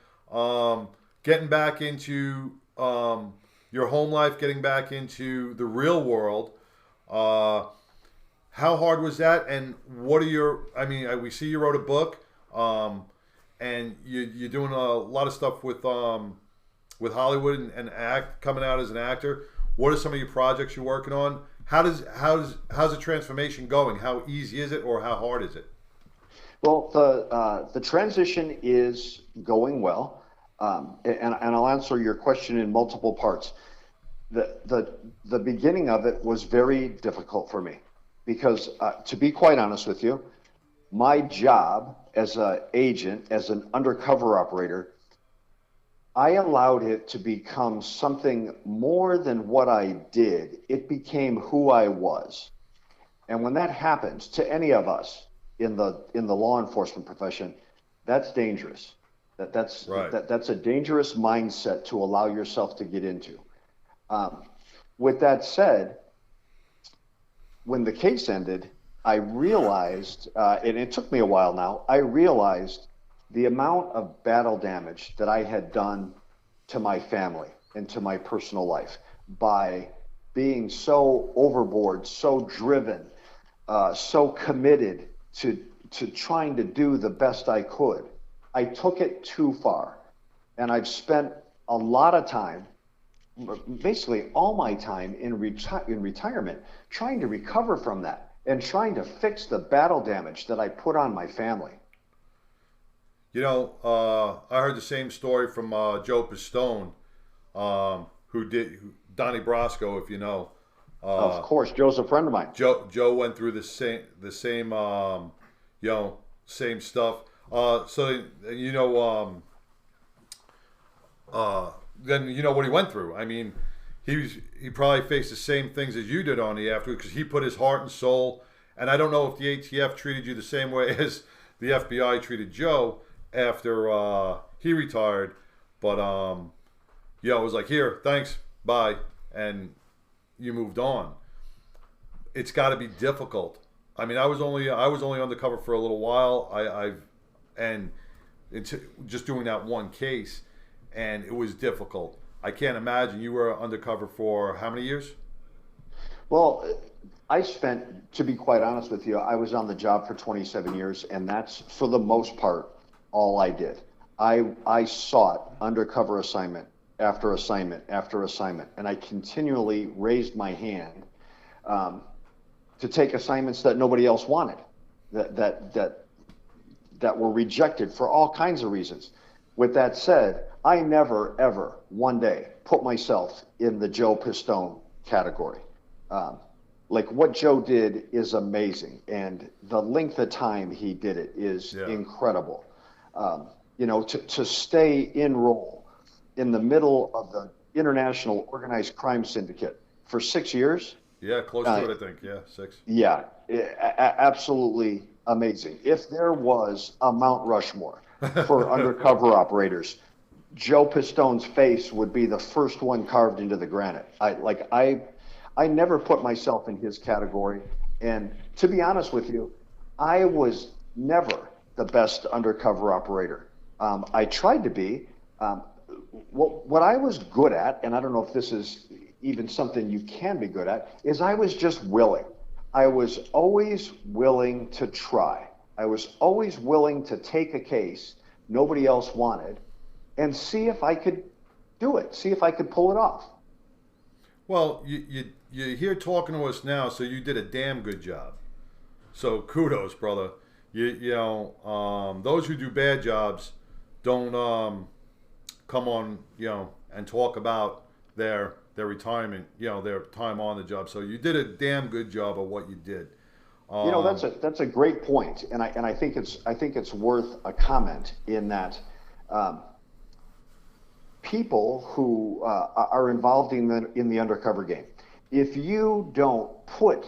S1: Getting back into your home life, getting back into the real world. How hard was that? And what are your? I mean, we see you wrote a book, and you're doing a lot of stuff with Hollywood and act coming out as an actor. What are some of your projects you're working on? How's the transformation going? How easy is it, or how hard is it?
S6: Well, the transition is going well, and I'll answer your question in multiple parts. The beginning of it was very difficult for me because, to be quite honest with you, my job as an agent, as an undercover operator, I allowed it to become something more than what I did. It became who I was. And when that happens to any of us in the law enforcement profession, that's dangerous. That's
S1: right.
S6: That's a dangerous mindset to allow yourself to get into. With that said, when the case ended, I realized, and it took me a while now, I realized the amount of battle damage that I had done to my family and to my personal life by being so overboard, so driven, so committed to trying to do the best I could. I took it too far, and I've spent a lot of time, basically all my time in retirement, trying to recover from that and trying to fix the battle damage that I put on my family.
S1: You know, I heard the same story from Joe Pistone, who did Donnie Brasco, if you know.
S6: Of course, Joe's a friend of mine.
S1: Joe went through the same same stuff. So you know, then you know what he went through. I mean, he probably faced the same things as you did on the afterwards because he put his heart and soul. And I don't know if the ATF treated you the same way as the FBI treated Joe after he retired, but it was like, here, thanks, bye, and you moved on. It's got to be difficult. I mean, I was only undercover for a little while. It's just doing that one case, and it was difficult. I can't imagine. You were undercover for how many years?
S6: Well, I spent, to be quite honest with you, I was on the job for 27 years, and that's, for the most part, all I did. I sought undercover assignment after assignment after assignment, and I continually raised my hand to take assignments that nobody else wanted, that were rejected for all kinds of reasons. With that said, I never, ever, one day, put myself in the Joe Pistone category. Like what Joe did is amazing, and the length of time he did it is incredible. To stay in role in the middle of the international organized crime syndicate for 6 years.
S1: Yeah, close to it, I think. Yeah, 6.
S6: Yeah, absolutely amazing. If there was a Mount Rushmore for undercover operators, Joe Pistone's face would be the first one carved into the granite. I never put myself in his category, and to be honest with you, I was never the best undercover operator. I tried to be. What I was good at, and I don't know if this is even something you can be good at, is I was just willing. I was always willing to try. I was always willing to take a case nobody else wanted and see if I could do it, see if I could pull it off.
S1: Well, you're here talking to us now, so you did a damn good job. So kudos, brother. Those who do bad jobs don't come on, and talk about their retirement, their time on the job. So you did a damn good job of what you did.
S6: That's a great point, and I think it's worth a comment in that. People who are involved in the undercover game, if you don't put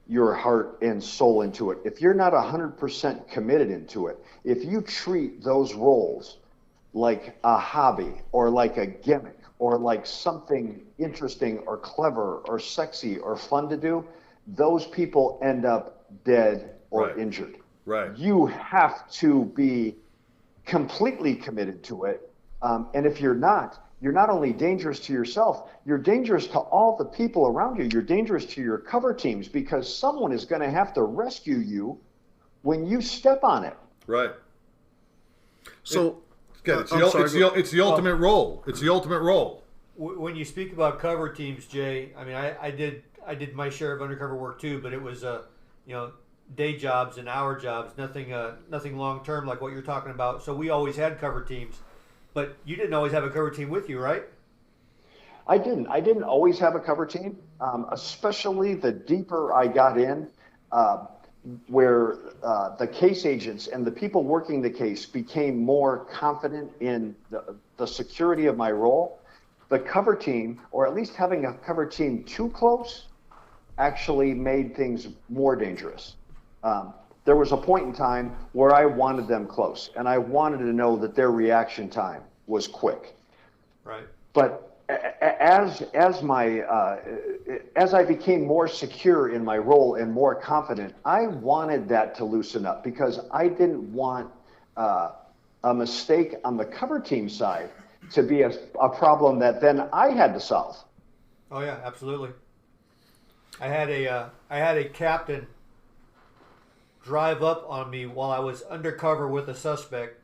S6: your heart and soul into it, if you're not 100% committed into it, if you treat those roles like a hobby or like a gimmick or like something interesting or clever or sexy or fun to do, those people end up dead or injured.
S1: Right.
S6: You have to be completely committed to it. And if you're not, you're not only dangerous to yourself, you're dangerous to all the people around you. You're dangerous to your cover teams because someone is going to have to rescue you when you step on it.
S1: Right.
S2: So,
S1: It's the ultimate role. It's the ultimate role.
S3: When you speak about cover teams, Jay, I mean, I did my share of undercover work too, but it was day jobs and hour jobs, nothing long term like what you're talking about. So we always had cover teams, but you didn't always have a cover team with you, right?
S6: I didn't always have a cover team, especially the deeper I got in, where the case agents and the people working the case became more confident in the security of my role. The cover team, or at least having a cover team too close, actually made things more dangerous. There was a point in time where I wanted them close, and I wanted to know that their reaction time was quick.
S3: Right.
S6: But as I became more secure in my role and more confident, I wanted that to loosen up because I didn't want a mistake on the cover team side to be a problem that then I had to solve.
S3: Oh yeah, absolutely. I had a captain drive up on me while I was undercover with a suspect.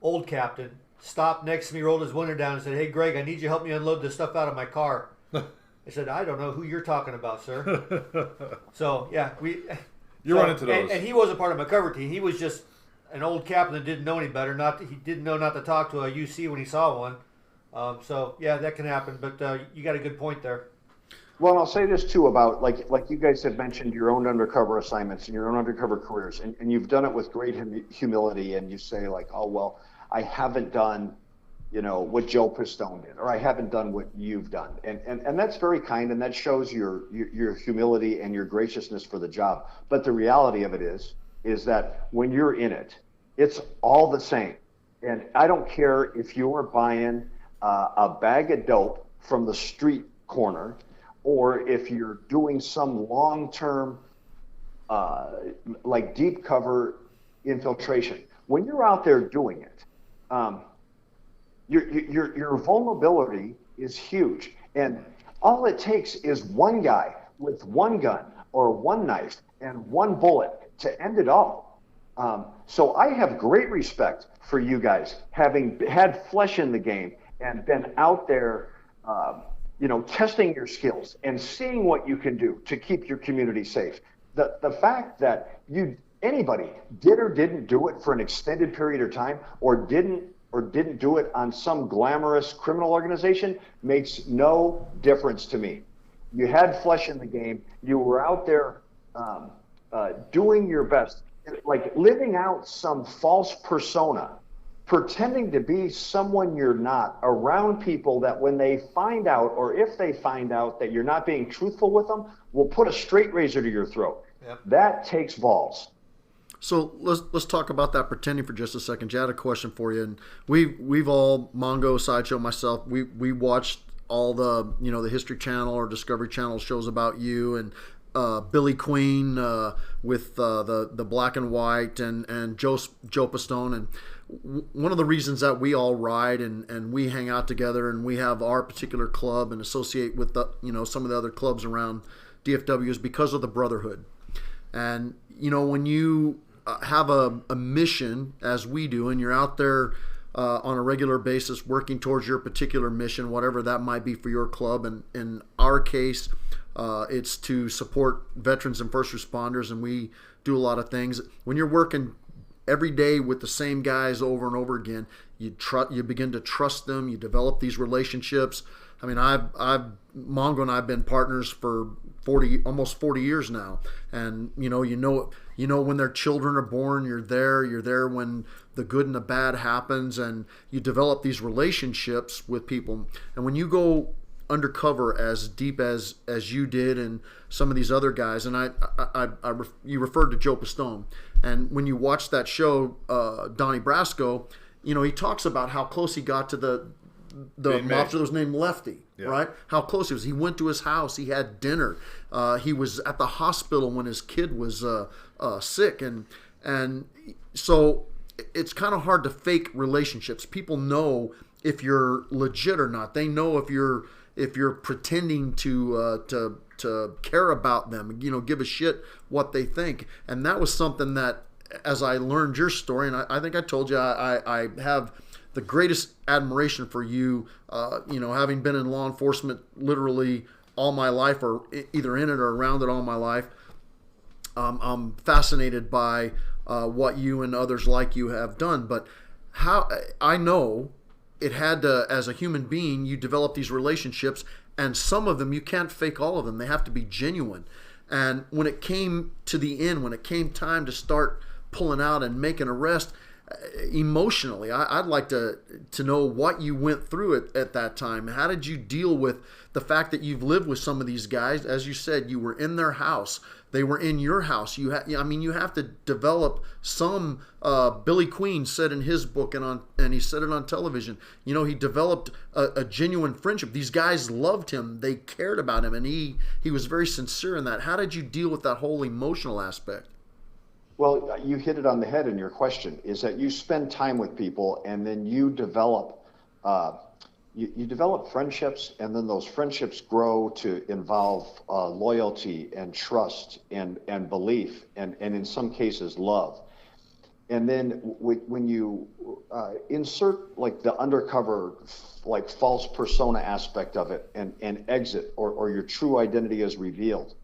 S3: Old captain stopped next to me, rolled his window down, and said, "Hey, Greg, I need you to help me unload this stuff out of my car." I said, "I don't know who you're talking about, sir." So yeah,
S1: You run into those,
S3: and he wasn't part of my cover team. He was just an old captain that didn't know any better. He didn't know not to talk to a UC when he saw one. So yeah, that can happen. But you got a good point there.
S6: Well, and I'll say this too about like you guys have mentioned your own undercover assignments and your own undercover careers, and you've done it with great humility, and you say like, "Oh well, I haven't done, what Joe Pistone did, or I haven't done what you've done," and that's very kind, and that shows your humility and your graciousness for the job. But the reality of it is that when you're in it, it's all the same, and I don't care if you're buying a bag of dope from the street corner, or if you're doing some long-term, like deep cover infiltration. When you're out there doing it, your vulnerability is huge, and all it takes is one guy with one gun or one knife and one bullet to end it all. So I have great respect for you guys having had flesh in the game and been out there, testing your skills and seeing what you can do to keep your community safe. The fact that anybody did or didn't do it for an extended period of time, or didn't do it on some glamorous criminal organization, makes no difference to me. You had flesh in the game. You were out there doing your best, like living out some false persona, pretending to be someone you're not, around people that when they find out, or if they find out that you're not being truthful with them, will put a straight razor to your throat. Yep. That takes balls.
S2: So let's talk about that pretending for just a second. Jay, I had a question for you, and we've all, Mongo, Sideshow, myself, we watched all the the History Channel or Discovery Channel shows about you, and Billy Queen with the Black and White, and Joe Pistone. And one of the reasons that we all ride and we hang out together and we have our particular club and associate with the some of the other clubs around DFW is because of the brotherhood. And when you have a mission, as we do, and you're out there on a regular basis working towards your particular mission, whatever that might be for your club, and in our case, it's to support veterans and first responders, and we do a lot of things. When you're working every day with the same guys over and over again, you begin to trust them. You develop these relationships. I mean, Mongo and I have been partners for almost 40 years now, and you know when their children are born, you're there when the good and the bad happens, and you develop these relationships with people. And when you go undercover as deep as you did, and some of these other guys, and you referred to Joe Pistone, and when you watch that show, Donnie Brasco, he talks about how close he got to the mobster that was named Lefty, yeah. Right? How close he was. He went to his house. He had dinner. He was at the hospital when his kid was sick, and so it's kind of hard to fake relationships. People know if you're legit or not. They know if you're pretending to care about them, give a shit what they think. And that was something that, as I learned your story, and I think I told you, I have the greatest admiration for you, having been in law enforcement literally all my life, or either in it or around it all my life. I'm fascinated by what you and others like you have done. But how I know it had to, as a human being, you develop these relationships, and some of them you can't fake all of them. They have to be genuine. And when it came to the end, when it came time to start pulling out and make an arrest, emotionally, I'd like to know what you went through at that time. How did you deal with the fact that you've lived with some of these guys? As you said, you were in their house, they were in your house. You have to develop some. Billy Queen said in his book, and he said it on television. He developed a genuine friendship. These guys loved him, they cared about him, and he was very sincere in that. How did you deal with that whole emotional aspect?
S6: Well, you hit it on the head in your question, is that you spend time with people, and then you develop you develop friendships, and then those friendships grow to involve loyalty and trust and belief, and in some cases love. And then when you insert like the undercover, like false persona aspect of it, and exit, or your true identity is revealed,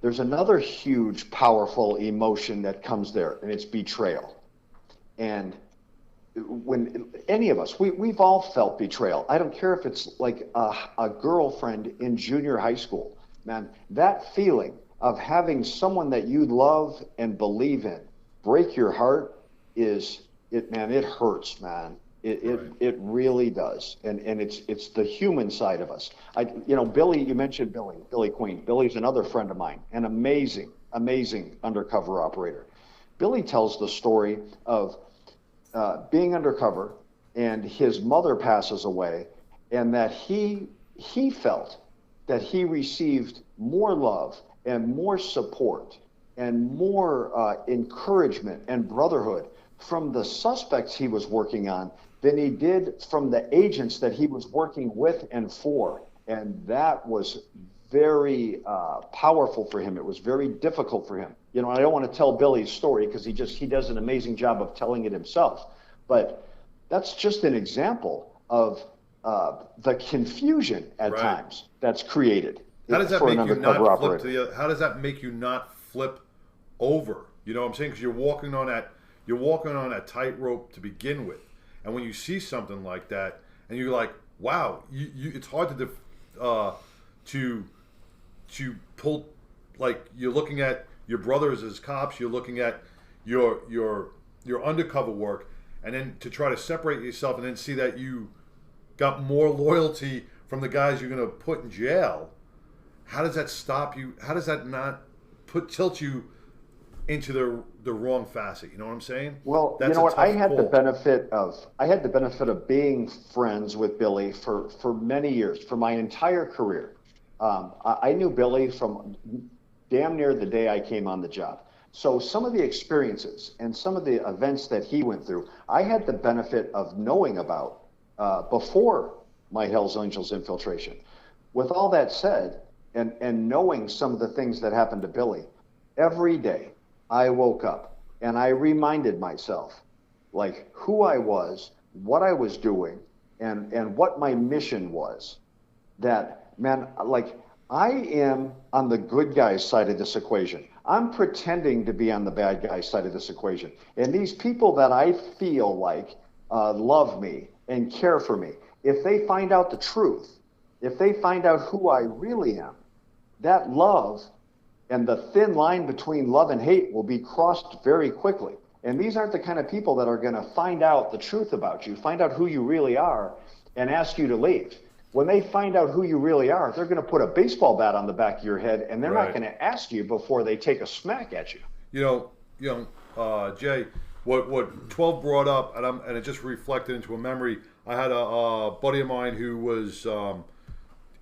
S6: there's another huge, powerful emotion that comes there, and it's betrayal. And when any of us, we've all felt betrayal. I don't care if it's like a girlfriend in junior high school, man. That feeling of having someone that you love and believe in break your heart it hurts, man. It really does, and it's the human side of us. Billy, you mentioned Billy Queen. Billy's another friend of mine, an amazing undercover operator. Billy tells the story of being undercover, and his mother passes away, and that he felt that he received more love and more support and more encouragement and brotherhood from the suspects he was working on than he did from the agents that he was working with and for. And that was very powerful for him. It was very difficult for him. I don't want to tell Billy's story because he does an amazing job of telling it himself. But that's just an example of the confusion at times that's created.
S1: How does that make you not flip to the other? How does that make you not flip over? You know what I'm saying? Because you're walking on that tightrope to begin with. And when you see something like that, and you're like, "Wow," it's hard to pull. Like, you're looking at your brothers as cops, you're looking at your undercover work, and then to try to separate yourself, and then see that you got more loyalty from the guys you're going to put in jail. How does that stop you? How does that not tilt you into the wrong facet? You know what I'm saying?
S6: Well, you know what? I had the benefit of being friends with Billy for many years, for my entire career. I knew Billy from damn near the day I came on the job. So some of the experiences and some of the events that he went through, I had the benefit of knowing about before my Hells Angels infiltration. With all that said, and knowing some of the things that happened to Billy, every day I woke up and I reminded myself, like, who I was, what I was doing, and what my mission was. That, man, like, I am on the good guy's side of this equation. I'm pretending to be on the bad guy's side of this equation. And these people that I feel like love me and care for me, if they find out the truth, if they find out who I really am, that love and the thin line between love and hate will be crossed very quickly. And these aren't the kind of people that are going to find out the truth about you, find out who you really are, and ask you to leave. When they find out who you really are, they're going to put a baseball bat on the back of your head, and they're not going to ask you before they take a smack at you.
S1: Jay, what 12 brought up, and it just reflected into a memory. I had a buddy of mine who was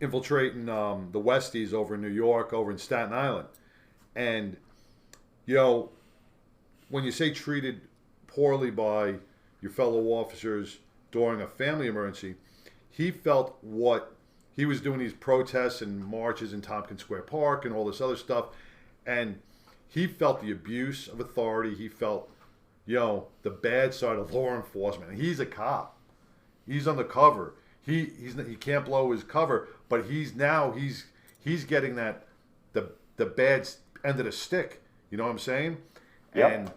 S1: infiltrating the Westies over in New York, over in Staten Island. And, when you say treated poorly by your fellow officers, during a family emergency, he felt what he was doing, these protests and marches in Tompkins Square Park and all this other stuff, and he felt the abuse of authority. He felt, the bad side of law enforcement. He's a cop. He's undercover. He can't blow his cover, but he's getting that the bad end of the stick. You know what I'm saying?
S6: Yep.
S1: And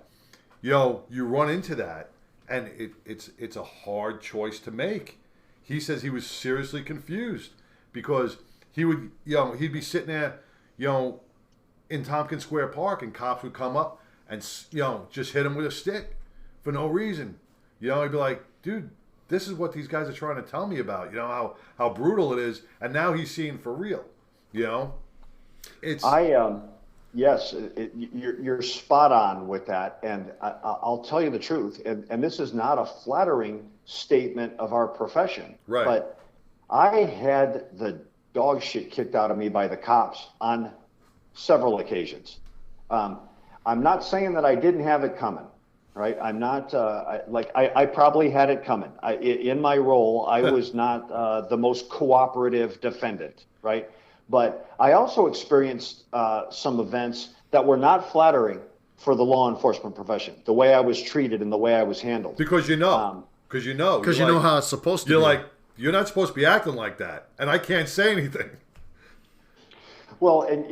S1: you run into that, and it's a hard choice to make. He says he was seriously confused because he'd be sitting there, in Tompkins Square Park, and cops would come up and just hit him with a stick for no reason. He'd be like, dude, this is what these guys are trying to tell me about. How brutal it is, and now he's seeing for real. It's
S6: yes, you're spot on with that, and I'll tell you the truth, and this is not a flattering statement of our profession,
S1: right?
S6: But I had the dog shit kicked out of me by the cops on several occasions. I'm not saying that I didn't have it coming, right? I'm not I probably had it coming. In my role, I was not the most cooperative defendant, right? But I also experienced some events that were not flattering for the law enforcement profession, the way I was treated and the way I was handled.
S1: Because you know
S2: how it's supposed to be.
S1: You're like, you're not supposed to be acting like that, and I can't say anything.
S6: Well, and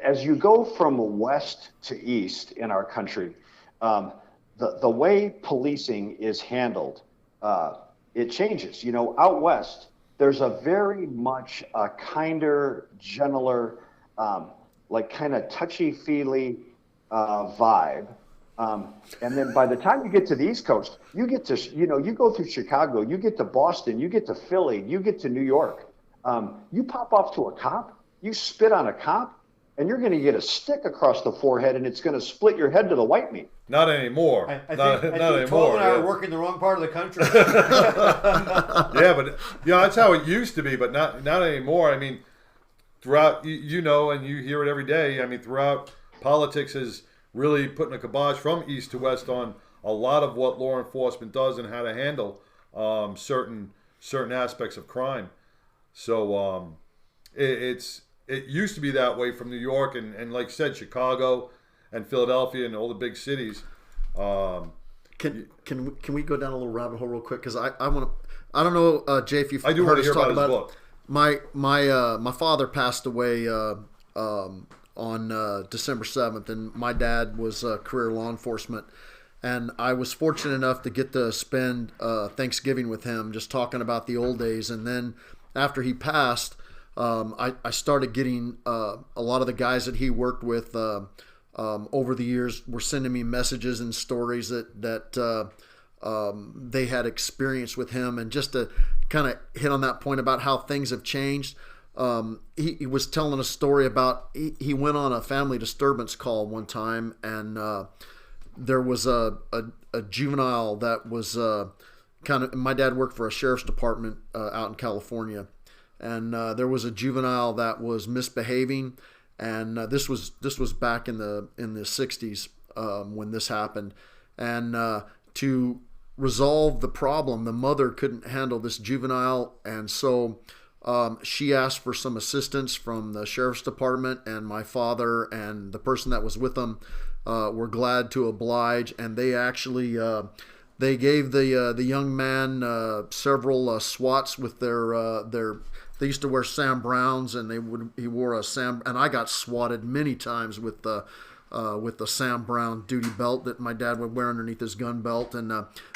S6: as you go from west to east in our country, the way policing is handled, it changes. Out west, there's a very much a kinder, gentler, kind of touchy-feely vibe. And then by the time you get to the East Coast, you get to, you go through Chicago, you get to Boston, you get to Philly, you get to New York. You pop off to a cop, you spit on a cop, and you're going to get a stick across the forehead, and it's going to split your head to the white meat.
S1: Not anymore.
S3: I think
S1: anymore.
S3: 12 and I are working the wrong part of the country.
S1: Yeah, but that's how it used to be, but not anymore. I mean, throughout, and you hear it every day. I mean, throughout, politics is really putting a kibosh from east to west on a lot of what law enforcement does and how to handle certain aspects of crime. So it used to be that way from New York and like I said, Chicago and Philadelphia and all the big cities.
S2: Can we go down a little rabbit hole real quick? Because I want to. I don't know, Jay, if you've heard us talk about his book. My father passed away on December 7th, and my dad was career law enforcement. And I was fortunate enough to get to spend Thanksgiving with him, just talking about the old days. And then after he passed, I started getting a lot of the guys that he worked with over the years were sending me messages and stories that they had experienced with him. And just to kind of hit on that point about how things have changed, he was telling a story about he went on a family disturbance call one time, and there was a juvenile that was my dad worked for a sheriff's department out in California, and there was a juvenile that was misbehaving, and this was back in the 60s when this happened, and to resolve the problem, the mother couldn't handle this juvenile, and so she asked for some assistance from the sheriff's department, and my father and the person that was with them were glad to oblige, and they actually they gave the young man several swats with their they used to wear Sam Browns, and he wore a Sam, and I got swatted many times with the Sam Brown duty belt that my dad would wear underneath his gun belt, and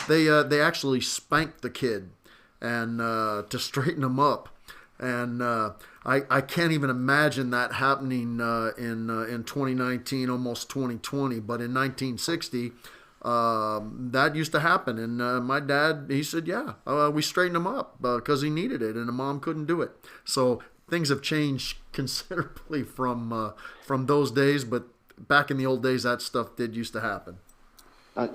S2: they actually spanked the kid and to straighten him up. And I can't even imagine that happening in 2019, almost 2020. But in 1960, that used to happen. And my dad, he said, yeah, we straightened him up because he needed it, and the mom couldn't do it. So things have changed considerably from those days. But back in the old days, that stuff did used to happen.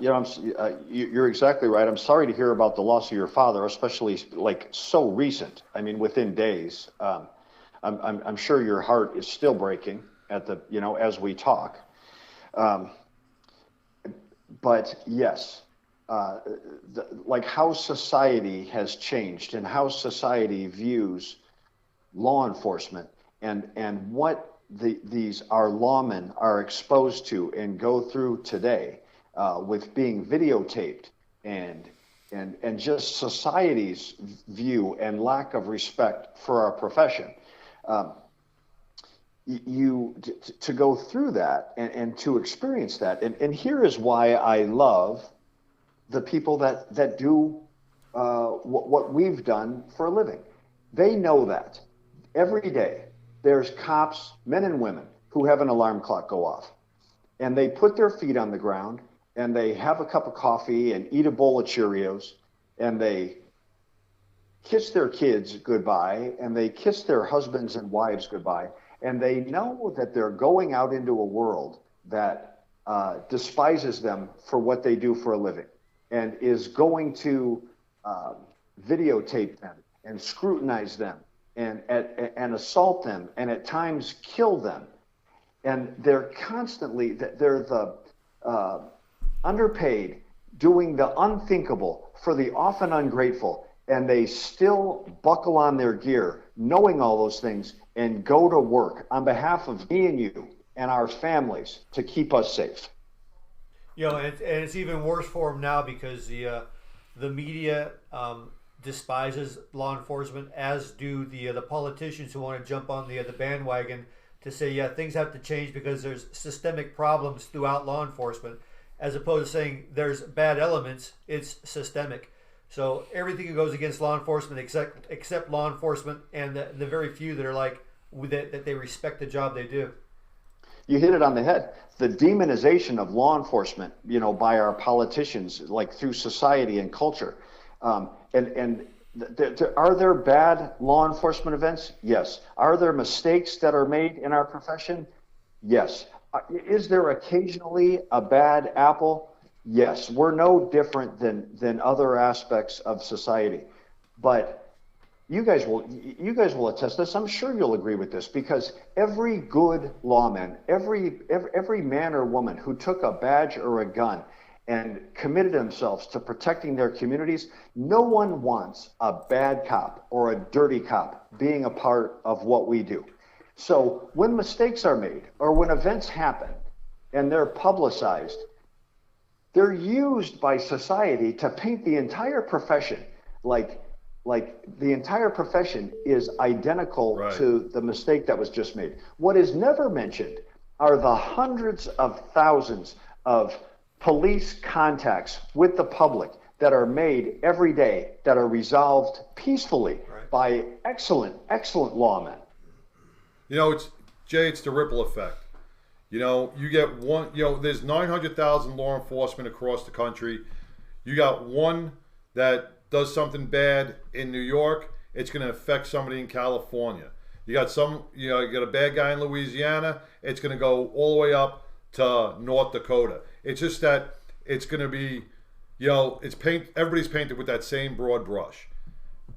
S6: You're exactly right. I'm sorry to hear about the loss of your father, especially like so recent. I mean, within days. I'm sure your heart is still breaking at the as we talk. But yes, like how society has changed and how society views law enforcement and what these our lawmen are exposed to and go through today with being videotaped and just society's view and lack of respect for our profession. To go through that and to experience that. And here is why I love the people that do what we've done for a living. They know that every day there's cops, men and women, who have an alarm clock go off. And they put their feet on the ground and they have a cup of coffee and eat a bowl of Cheerios and they kiss their kids goodbye and they kiss their husbands and wives goodbye. And they know that they're going out into a world that despises them for what they do for a living and is going to videotape them and scrutinize them and assault them and at times kill them. And they're constantly, they're the underpaid, doing the unthinkable for the often ungrateful, and they still buckle on their gear, knowing all those things, and go to work on behalf of me and you and our families to keep us safe.
S3: You know, and it's even worse for them now because the media despises law enforcement, as do the politicians who want to jump on the bandwagon to say, yeah, things have to change because there's systemic problems throughout law enforcement, as opposed to saying there's bad elements, it's systemic. So everything that goes against law enforcement except law enforcement and the very few that are like that they respect the job they do.
S6: You hit it on the head. The demonization of law enforcement, you know, by our politicians, like through society and culture. Are there bad law enforcement events? Yes. Are there mistakes that are made in our profession? Yes. Is there occasionally a bad apple? Yes. We're no different than other aspects of society. But you guys will attest this. I'm sure you'll agree with this, because every good lawman, every man or woman who took a badge or a gun and committed themselves to protecting their communities, no one wants a bad cop or a dirty cop being a part of what we do. So when mistakes are made or when events happen and they're publicized, they're used by society to paint the entire profession like the entire profession is identical to the mistake that was just made. What is never mentioned are the hundreds of thousands of police contacts with the public that are made every day that are resolved peacefully by excellent lawmen.
S1: You know, it's the ripple effect. You know, you get one, you know, there's 900,000 law enforcement across the country. You got one that does something bad in New York, it's going to affect somebody in California. You got a bad guy in Louisiana, it's going to go all the way up to North Dakota. It's just that it's going to be, you know, everybody's painted with that same broad brush.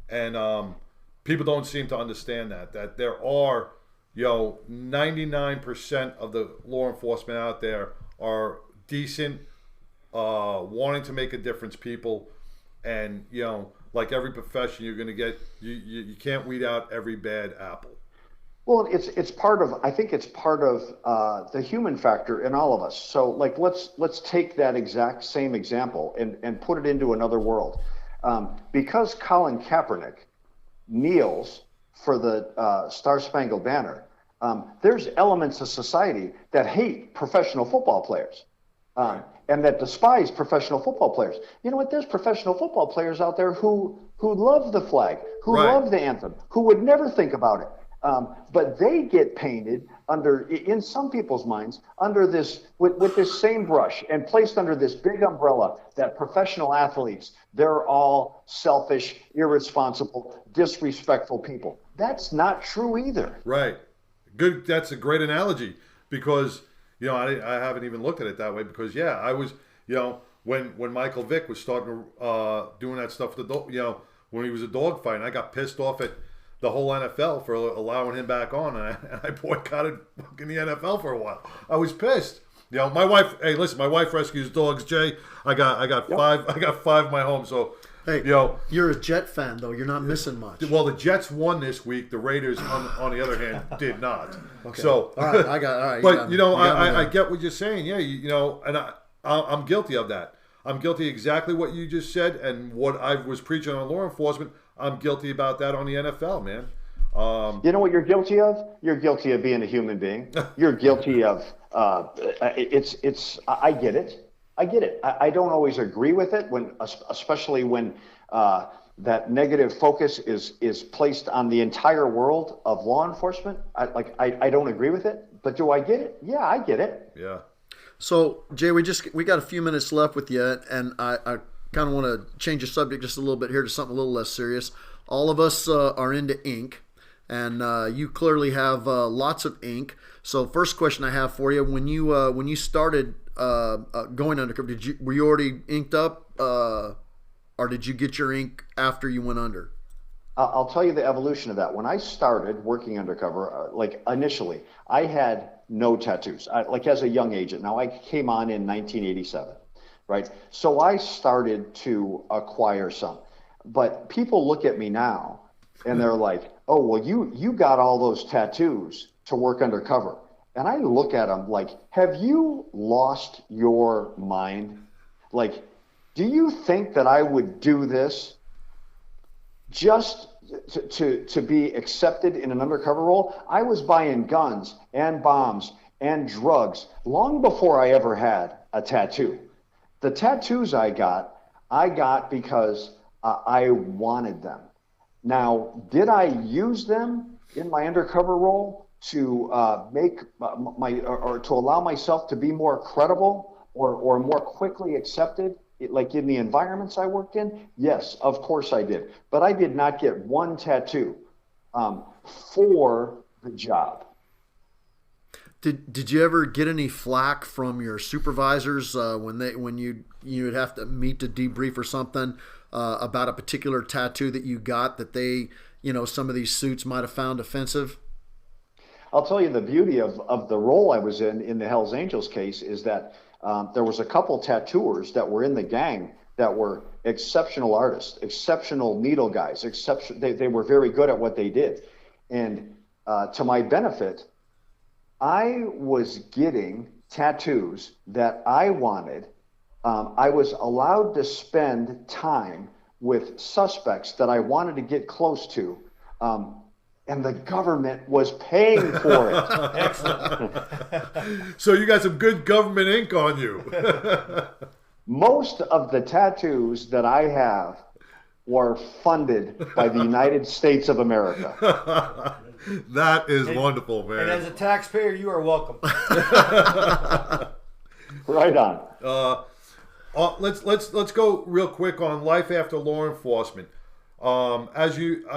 S1: And people don't seem to understand that there are, you know, 99% of the law enforcement out there are decent, wanting to make a difference people. And, you know, like every profession, you're going to get, you can't weed out every bad apple.
S6: Well, it's part of, I think it's part of the human factor in all of us. So like, let's take that exact same example and put it into another world. Because Colin Kaepernick kneels for the Star-Spangled Banner, there's elements of society that hate professional football players. And that despise professional football players. You know what? There's professional football players out there who love the flag, who love the anthem, who would never think about it. But they get painted in some people's minds, under this, with this same brush and placed under this big umbrella that professional athletes, they're all selfish, irresponsible, disrespectful people. That's not true either.
S1: Right. Good. That's a great analogy, because, you know, I haven't even looked at it that way, because, yeah, I was, you know, when Michael Vick was starting doing that stuff, you know, when he was a dog fight, I got pissed off at the whole NFL for allowing him back on, and I boycotted fucking the NFL for a while. I was pissed. You know, my wife. Hey, listen, my wife rescues dogs. Jay, I got five. I got five in my home. So,
S2: Hey,
S1: you know,
S2: you're a Jet fan though. You're not missing much.
S1: well, the Jets won this week. The Raiders, on the other hand, did not.
S2: Okay.
S1: So,
S2: all right, I got all right.
S1: but
S2: you got me
S1: I
S2: there.
S1: get what you're saying. Yeah, you know, and I'm guilty of that. I'm guilty exactly what you just said, and what I was preaching on law enforcement. I'm guilty about that on the NFL, man.
S6: You know what you're guilty of? You're guilty of being a human being. You're guilty of it's. I get it. I get it. I don't always agree with it especially when that negative focus is placed on the entire world of law enforcement. I don't agree with it, but do I get it? Yeah, I get it.
S1: Yeah.
S2: So Jay, we got a few minutes left with you, and I kind of want to change the subject just a little bit here to something a little less serious. All of us are into ink, and you clearly have lots of ink. So first question I have for you: when you started going undercover, were you already inked up, or did you get your ink after you went under?
S6: I'll tell you the evolution of that. When I started working undercover, initially, I had no tattoos. As a young agent. Now I came on in 1987, right? So I started to acquire some. But people look at me now and they're like, "Oh, well, you got all those tattoos to work undercover." And I look at them like, "Have you lost your mind? Like, do you think that I would do this just to be accepted in an undercover role? I was buying guns and bombs and drugs long before I ever had a tattoo. The tattoos I got because I wanted them. Now, did I use them in my undercover role to make or to allow myself to be more credible or more quickly accepted? Like in the environments I worked in? Yes, of course I did. But I did not get one tattoo for the job.
S2: Did you ever get any flack from your supervisors when you'd have to meet to debrief or something about a particular tattoo that you got that they, some of these suits might have found offensive?
S6: I'll tell you the beauty of the role I was in the Hells Angels case is that there was a couple tattooers that were in the gang that were exceptional artists, exceptional needle guys, they were very good at what they did. And to my benefit, I was getting tattoos that I wanted. I was allowed to spend time with suspects that I wanted to get close to. And the government was paying for it.
S3: Excellent.
S1: So you got some good government ink on you.
S6: Most of the tattoos that I have were funded by the United States of America.
S1: That is wonderful, man.
S3: And as a taxpayer, you are welcome.
S6: Right on.
S1: Let's go real quick on life after law enforcement. I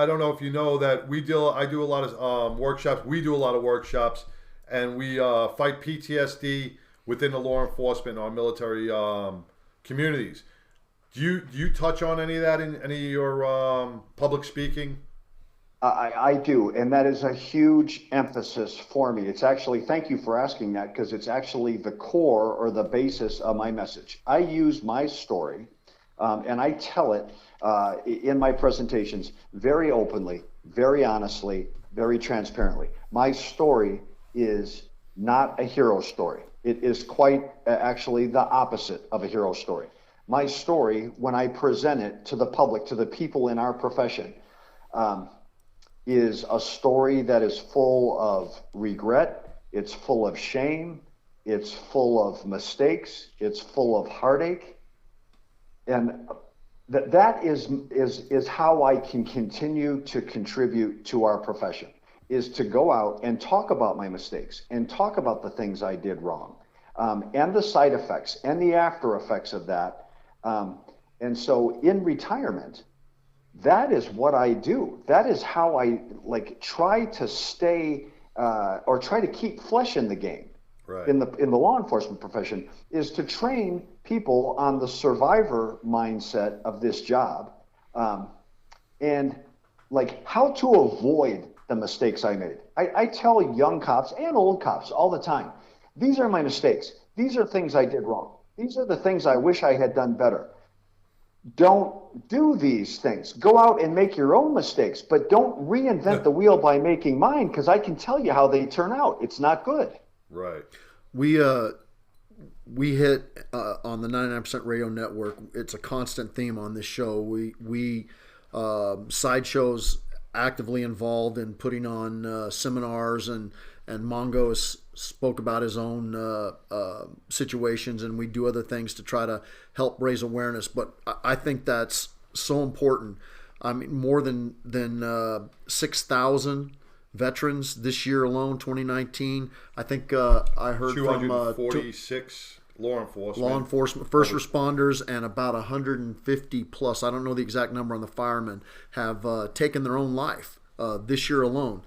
S1: don't know if you know that I do a lot of workshops. We do a lot of workshops, and we fight PTSD within the law enforcement or military communities. Do you touch on any of that in any of your public speaking?
S6: I do, and that is a huge emphasis for me. It's actually, thank you for asking that, because it's actually the core or the basis of my message. I use my story, and I tell it in my presentations very openly, very honestly, very transparently. My story is not a hero story. It is quite actually the opposite of a hero story. My story, when I present it to the public, to the people in our profession, is a story that is full of regret, it's full of shame, it's full of mistakes, it's full of heartache. And that is how I can continue to contribute to our profession, is to go out and talk about my mistakes and talk about the things I did wrong, and the side effects and the after effects of that. And so in retirement, that is what I do. That is how I try to stay or try to keep flesh in the game. Right. In the law enforcement profession, is to train people on the survivor mindset of this job, and how to avoid the mistakes I made. I tell young cops and old cops all the time, these are my mistakes. These are things I did wrong. These are the things I wish I had done better. Don't do these things. Go out and make your own mistakes, but don't reinvent the wheel by making mine, because I can tell you how they turn out. It's not good.
S1: Right.
S2: We hit on the 99% Radio Network. It's a constant theme on this show. We Sideshow's actively involved in putting on seminars, and Mongo has spoke about his own situations, and we do other things to try to help raise awareness. But I think that's so important. I mean, more than 6,000 veterans this year alone, 2019. I think I heard from
S1: 246 law enforcement,
S2: first responders, and about 150 plus, I don't know the exact number on the firemen, have taken their own life this year alone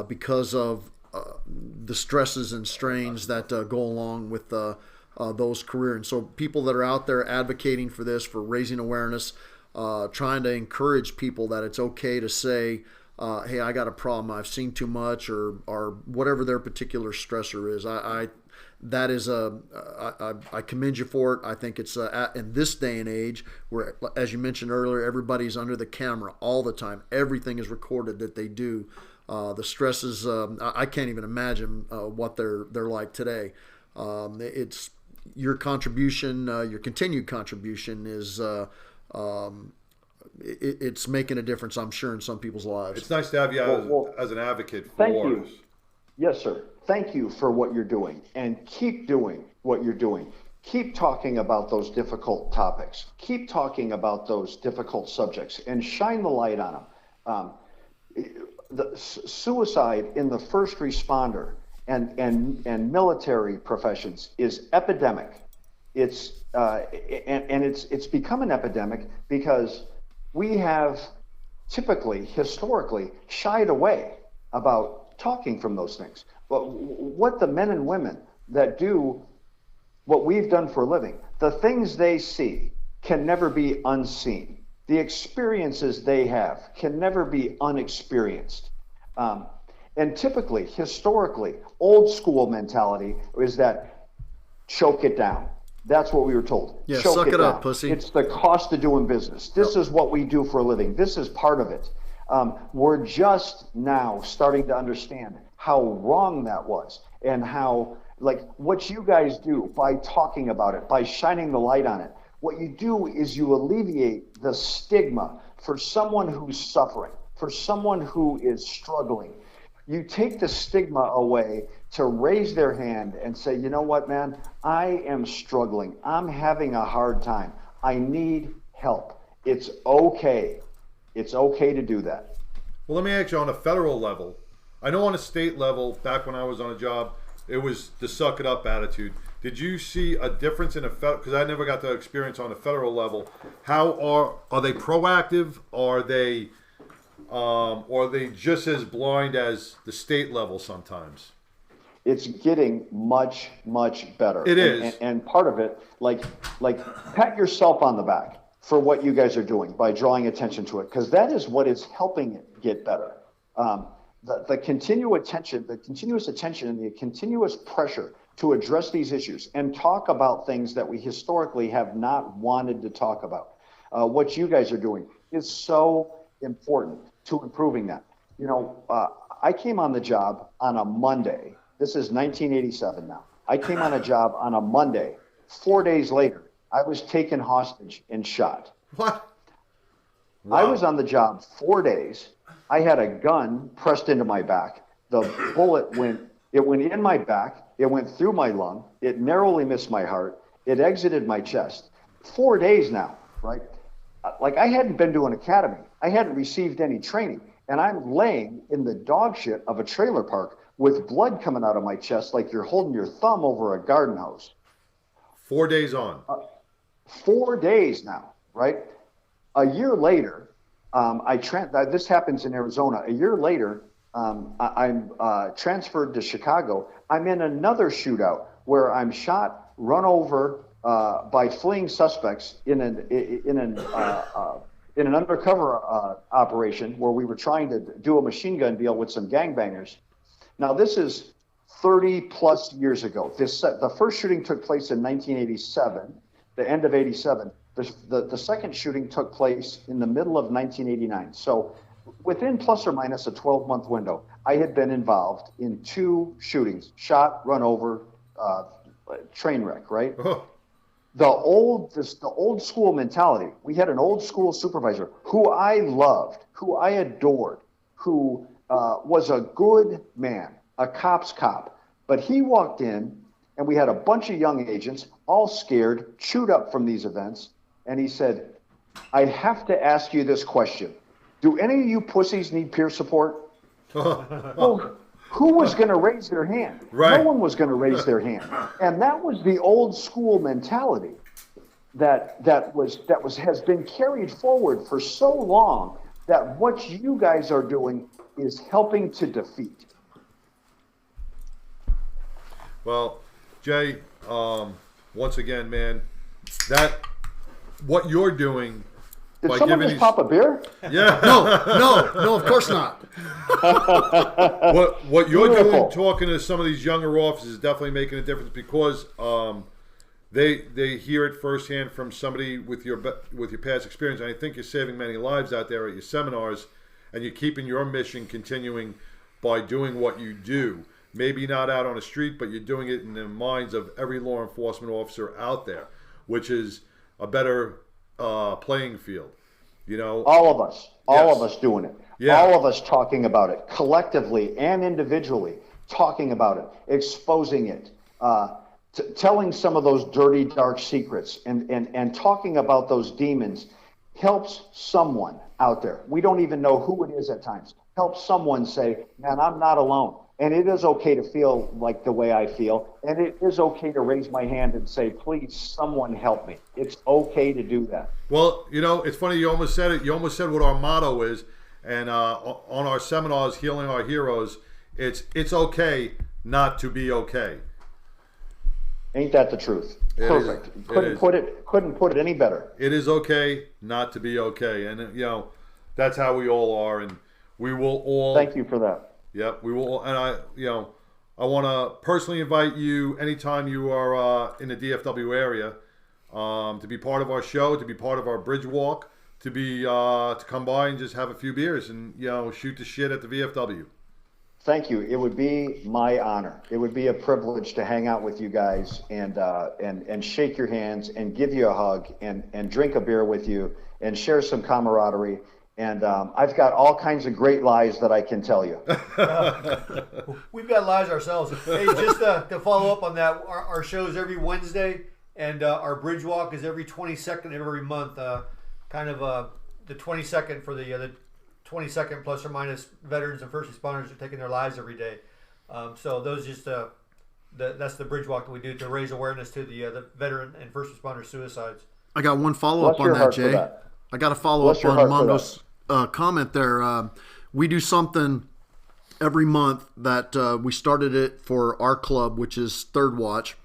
S2: because of the stresses and strains that go along with those careers. And so people that are out there advocating for this, for raising awareness, trying to encourage people that it's okay to say, hey, I got a problem, I've seen too much, or whatever their particular stressor is. I commend you for it. I think it's in this day and age where, as you mentioned earlier, everybody's under the camera all the time. Everything is recorded that they do. The stresses, I can't even imagine what they're like today. It's your contribution, your continued contribution is it's making a difference, I'm sure, in some people's lives.
S1: It's nice to have you as an advocate for
S6: thank you. Yes, sir. Thank you for what you're doing, and keep doing what you're doing. Keep talking about those difficult topics. Keep talking about those difficult subjects, and shine the light on them. The suicide in the first responder and military professions is epidemic. It's it's become an epidemic because we have typically, historically, shied away about talking from those things. But what the men and women that do what we've done for a living, the things they see can never be unseen. The experiences they have can never be unexperienced. And typically, historically, old school mentality is that choke it down. That's what we were told.
S2: Yeah,
S6: choke
S2: suck it up,
S6: down.
S2: pussy.
S6: It's the cost of doing business. This is what we do for a living. This is part of it. We're just now starting to understand how wrong that was, and how, like, what you guys do by talking about it, by shining the light on it. What you do is you alleviate the stigma for someone who's suffering, for someone who is struggling. You take the stigma away to raise their hand and say, you know what, man, I am struggling. I'm having a hard time. I need help. It's okay. It's okay to do that.
S1: Well, let me ask you, on a federal level, I know on a state level, back when I was on a job, it was the suck it up attitude. Did you see a difference in a federal? Because I never got to experience on a federal level. How are they proactive? Are they just as blind as the state level sometimes?
S6: It's getting much, much better.
S1: It is.
S6: And part of it, like pat yourself on the back for what you guys are doing by drawing attention to it, because that is what is helping it get better. The continuous attention and the continuous pressure to address these issues and talk about things that we historically have not wanted to talk about. What you guys are doing is so important to improving that. You know, I came on the job on a Monday. This is 1987 now. I came on a job on a Monday. 4 days later, I was taken hostage and shot.
S1: What?
S6: Wow. I was on the job 4 days. I had a gun pressed into my back. The bullet went in my back. It went through my lung. It narrowly missed my heart. It exited my chest. 4 days now, right? Like, I hadn't been to an academy. I hadn't received any training. And I'm laying in the dog shit of a trailer park with blood coming out of my chest like you're holding your thumb over a garden hose.
S1: 4 days on.
S6: 4 days now, right? A year later, this happens in Arizona. A year later, I'm transferred to Chicago. I'm in another shootout where I'm shot, run over by fleeing suspects in an undercover operation where we were trying to do a machine gun deal with some gangbangers. Now, this is 30 plus years ago. The first shooting took place in 1987, the end of 87. The second shooting took place in the middle of 1989. So within plus or minus a 12-month window, I had been involved in 2 shootings, shot, run over, train wreck, right? The old school mentality. We had an old school supervisor who I loved, who I adored, who was a good man, a cop's cop. But he walked in, and we had a bunch of young agents, all scared, chewed up from these events, and he said, I have to ask you this question. Do any of you pussies need peer support? Well, who was going to raise their hand?
S1: Right.
S6: No one was going to raise their hand. And that was the old school mentality that has been carried forward for so long, that what you guys are doing is helping to defeat.
S1: Well, Jay, once again, man, what you're doing.
S6: Did someone just pop a beer?
S1: Yeah.
S2: No, of course not.
S1: What you're
S6: Beautiful.
S1: doing, talking to some of these younger officers, is definitely making a difference, because they hear it firsthand from somebody with your past experience. And I think you're saving many lives out there at your seminars, and you're keeping your mission continuing by doing what you do. Maybe not out on the street, but you're doing it in the minds of every law enforcement officer out there, which is a better playing field. You know,
S6: all of
S1: Yes.
S6: us doing it.
S1: Yeah.
S6: All of us talking about it collectively and individually, talking about it, exposing it, telling some of those dirty, dark secrets, and talking about those demons helps someone out there. We don't even know who it is at times. Helps someone say, man, I'm not alone. And it is okay to feel like the way I feel. And it is okay to raise my hand and say, please, someone help me. It's okay to do that.
S1: well, you know, it's funny. You almost said it. You almost said what our motto is. And on our seminars, Healing Our Heroes, it's okay not to be okay.
S6: Ain't that the truth?
S1: It
S6: Perfect.
S1: is.
S6: Couldn't put it any better.
S1: It is okay not to be okay, and you know, that's how we all are, and we will all.
S6: Thank you for that.
S1: Yep, we will, and I want to personally invite you anytime you are in the DFW area to be part of our show, to be part of our bridge walk, to come by and just have a few beers and shoot the shit at the VFW.
S6: Thank you. It would be my honor. It would be a privilege to hang out with you guys and shake your hands and give you a hug and drink a beer with you and share some camaraderie. And I've got all kinds of great lies that I can tell you.
S3: We've got lies ourselves. Hey, just to follow up on that, our show's every Wednesday, and our bridge walk is every 22nd of every month. The 22nd for the 22nd plus or minus veterans and first responders are taking their lives every day. So those that's the bridge walk that we do to raise awareness to the veteran and first responder suicides.
S2: I got one follow-up on that, Jay. I got to follow up on Mongo's comment there. We do something every month that we started it for our club, which is Third Watch,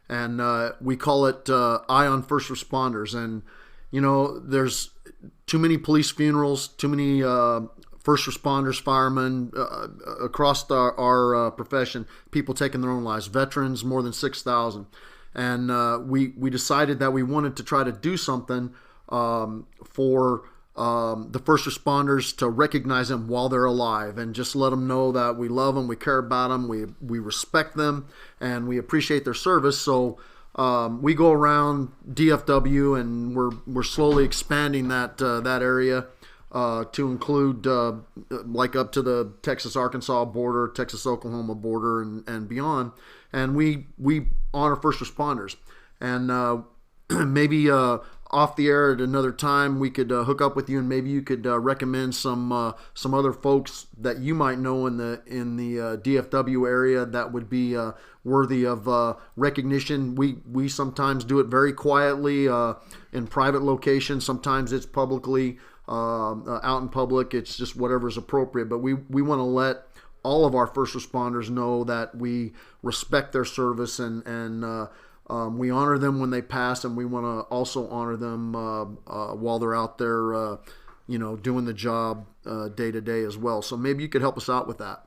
S2: and we call it Eye on First Responders. And, there's too many police funerals, too many first responders, firemen, across our profession, people taking their own lives, veterans, more than 6,000. And we decided that we wanted to try to do something for the first responders, to recognize them while they're alive and just let them know that we love them, we care about them, we respect them, and we appreciate their service. So we go around DFW, and we're slowly expanding that area to include like up to the Texas-Arkansas border, Texas-Oklahoma border, and beyond. And we honor first responders. And maybe off the air at another time we could hook up with you, and maybe you could recommend some other folks that you might know in the DFW area that would be worthy of recognition. We sometimes do it very quietly in private locations. Sometimes it's publicly out in public. It's just whatever's appropriate. But we want to let all of our first responders know that we respect their service and we honor them when they pass, and we want to also honor them while they're out there, doing the job day to day as well. So maybe you could help us out with that.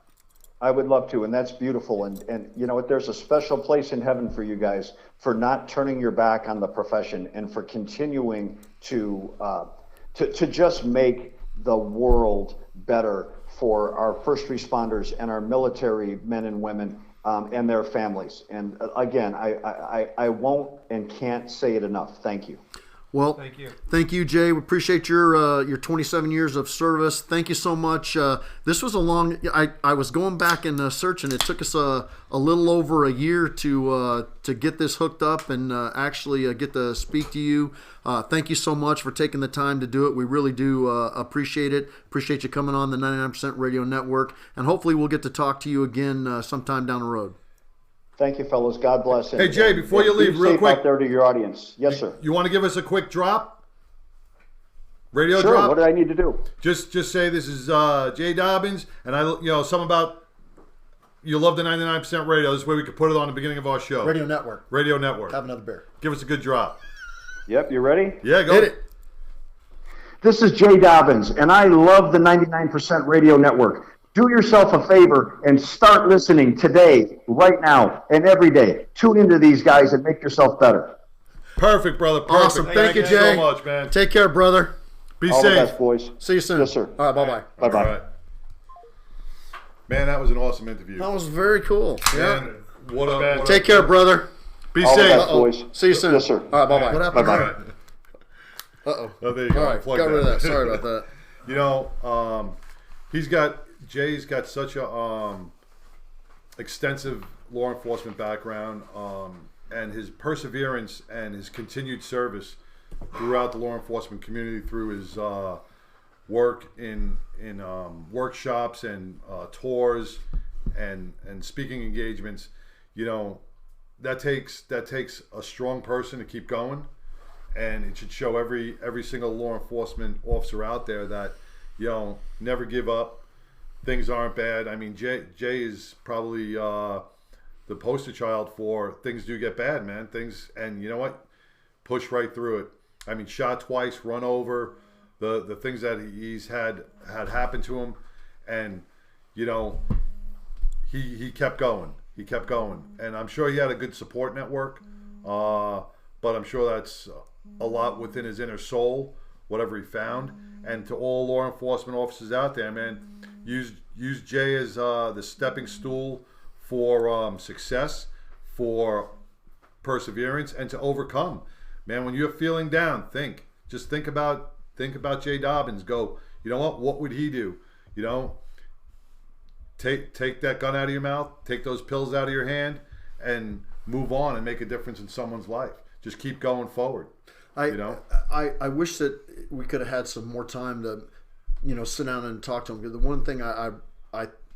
S6: I would love to, and that's beautiful. And you know what? There's a special place in heaven for you guys for not turning your back on the profession and for continuing to just make the world better for our first responders and our military men and women and their families. And again, I won't and can't say it enough. Thank you.
S2: Well,
S3: Thank you,
S2: Jay. We appreciate your 27 years of service. Thank you so much. This was a long. I was going back and searching. It took us a little over a year to get this hooked up and actually get to speak to you. Thank you so much for taking the time to do it. We really do appreciate it. Appreciate you coming on the 99% Radio Network, and hopefully we'll get to talk to you again sometime down the road.
S6: Thank you, fellas. God bless.
S1: Hey, Jay, before you leave, real quick.
S6: Out there to your audience. Yes, sir.
S1: You want to give us a quick drop? Radio
S6: Sure.
S1: drop?
S6: What do I need to do?
S1: Just say this is Jay Dobyns, and something about you love the 99% radio. This way we could put it on the beginning of our show.
S2: Radio Network.
S1: Radio Network.
S2: Have another beer.
S1: Give us a good drop.
S6: Yep, you ready?
S1: Yeah, go.
S2: Hit it.
S6: This is Jay Dobyns, and I love the 99% Radio Network. Do yourself a favor and start listening today, right now, and every day. Tune into these guys and make yourself better.
S1: Perfect, brother. Perfect.
S2: Awesome. Thank you, Jay.
S1: so much, man.
S2: Take care, brother.
S1: Be
S6: All the
S1: safe.
S6: best, boys.
S2: See you soon.
S6: Yes, sir.
S2: All right, bye-bye.
S6: Bye-bye.
S1: All right. Man, that was an awesome interview.
S2: That was very cool. Yeah.
S1: Man, what a
S2: Take care, brother.
S1: Be
S6: All the
S1: safe.
S6: best, boys.
S2: See you soon.
S6: Yes, sir.
S2: All right, bye-bye. What happened?
S6: Bye-bye.
S2: Uh-oh.
S1: Oh, there you go.
S2: All right,
S1: Plug
S2: got rid of that.
S1: that.
S2: Sorry about that.
S1: You know, Jay's got such a extensive law enforcement background, and his perseverance and his continued service throughout the law enforcement community through his work in workshops and tours and speaking engagements. You know, that takes a strong person to keep going, and it should show every single law enforcement officer out there that, you know, never give up. Things aren't bad. I mean, Jay is probably the poster child for things do get bad, man. And you know what? Push right through it. I mean, shot twice, run over, the things that he's had happen to him, and you know, he kept going. He kept going, and I'm sure he had a good support network. But I'm sure that's a lot within his inner soul, whatever he found. And to all law enforcement officers out there, man, use Jay as the stepping stool for success, for perseverance, and to overcome. Man, when you're feeling down, think about Jay Dobyns. Go, you know what would he do? You know, take that gun out of your mouth, take those pills out of your hand, and move on and make a difference in someone's life. Just keep going forward.
S2: I wish that we could have had some more time to, you know, sit down and talk to him. Because the one thing I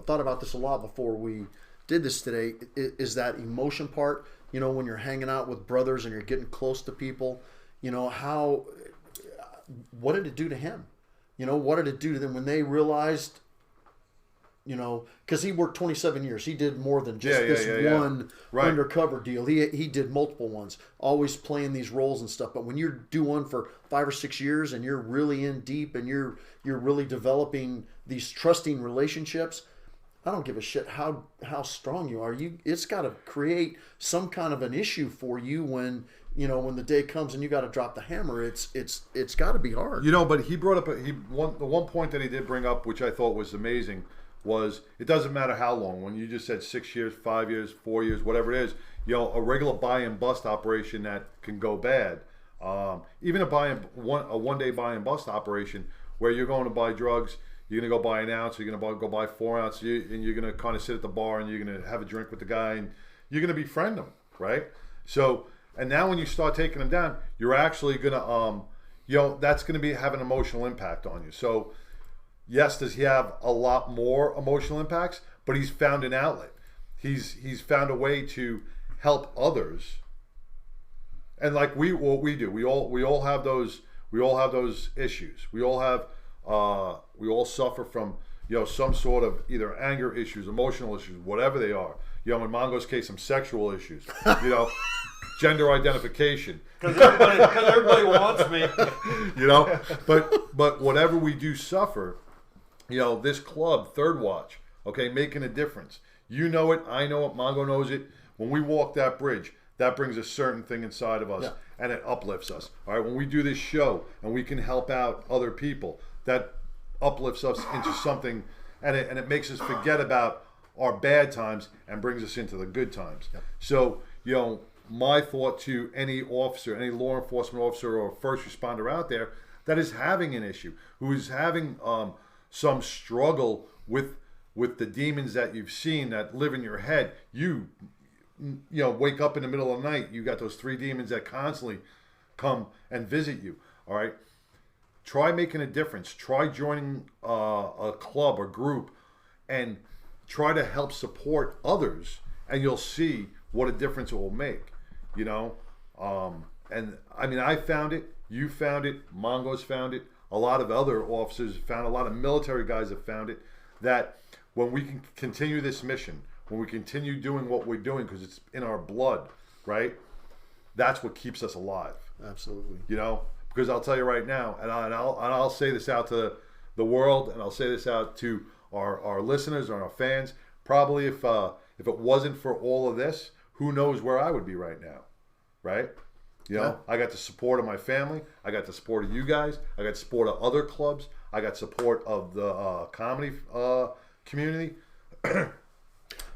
S2: thought about this a lot before we did this today is that emotion part. You know, when you're hanging out with brothers and you're getting close to people, you know, what did it do to him? You know, what did it do to them when they realized, you know, because he worked 27 years. He did more than just one undercover deal. He did multiple ones, always playing these roles and stuff. But when you do one for 5 or 6 years and you're really in deep and you're really developing these trusting relationships, I don't give a shit how strong you are. It's got to create some kind of an issue for you when the day comes and you got to drop the hammer. It's got to be hard.
S1: You know, but he brought up the one point that he did bring up, which I thought was amazing, was it doesn't matter how long. When you just said 6 years, 5 years, 4 years, whatever it is, you know, a regular buy and bust operation that can go bad. Even a one day buy and bust operation where you're going to buy drugs. You're going to go buy an ounce, you're going to go buy 4 ounces, and you're going to kind of sit at the bar and you're going to have a drink with the guy and you're going to befriend him, right? So, and now when you start taking him down, you're actually going to, that's going to have an emotional impact on you. So, yes, does he have a lot more emotional impacts? But he's found an outlet. He's found a way to help others. And like we do, we all have those issues. We all suffer from, you know, some sort of either anger issues, emotional issues, whatever they are. You know, in Mongo's case, some sexual issues. You know, gender identification.
S3: Because everybody wants me.
S1: You know, but whatever we do suffer, you know, this club, Third Watch, okay, making a difference. You know it, I know it, Mongo knows it. When we walk that bridge, that brings a certain thing inside of us, and it uplifts us. All right, when we do this show and we can help out other people, that uplifts us into something, and it makes us forget about our bad times and brings us into the good times. So, you know, my thought to any officer, any law enforcement officer or first responder out there that is having an issue, who is having some struggle with the demons that you've seen that live in your head, you know, wake up in the middle of the night, you got those 3 demons that constantly come and visit you. All right, try making a difference. Try joining a club or group and try to help support others, and you'll see what a difference it will make, you know. And I mean, I found it, you found it, Mongo's found it, a lot of other officers found, a lot of military guys have found it, that when we can continue this mission, when we continue doing what we're doing, because it's in our blood, right? That's what keeps us alive.
S2: Absolutely.
S1: You know, because I'll tell you right now, and I'll say this out to the world, and I'll say this out to our listeners and our fans. Probably if it wasn't for all of this, who knows where I would be right now, right? You know, I got the support of my family. I got the support of you guys. I got support of other clubs. I got support of the comedy community.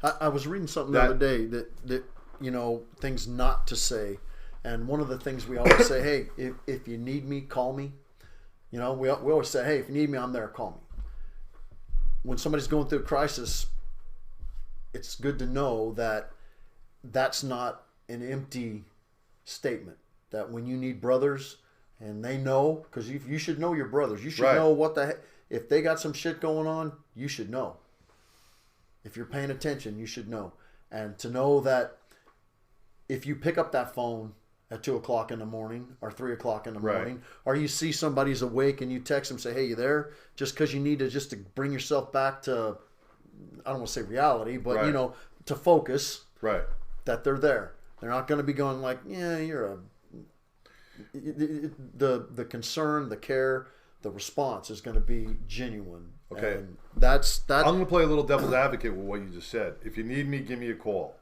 S2: I was reading something the other day that you know, things not to say, and one of the things we always say, hey, if you need me, call me. You know, we always say, hey, if you need me, I'm there, call me. When somebody's going through a crisis, it's good to know that that's not an empty statement. That when you need brothers, and they know, because you should know your brothers. You should know what the heck, if they got some shit going on, you should know. If you're paying attention, you should know. And to know that if you pick up that phone at 2 o'clock in the morning or 3 o'clock in the morning, or you see somebody's awake and you text them, say, hey, you there? Just because you need to bring yourself back to, I don't want to say reality, but, you know, to focus, that they're there. They're not going to be going like, yeah, you're a... The concern, the care, the response is going to be genuine.
S1: Okay.
S2: And that's that.
S1: I'm going to play a little devil's advocate with what you just said. If you need me, give me a call.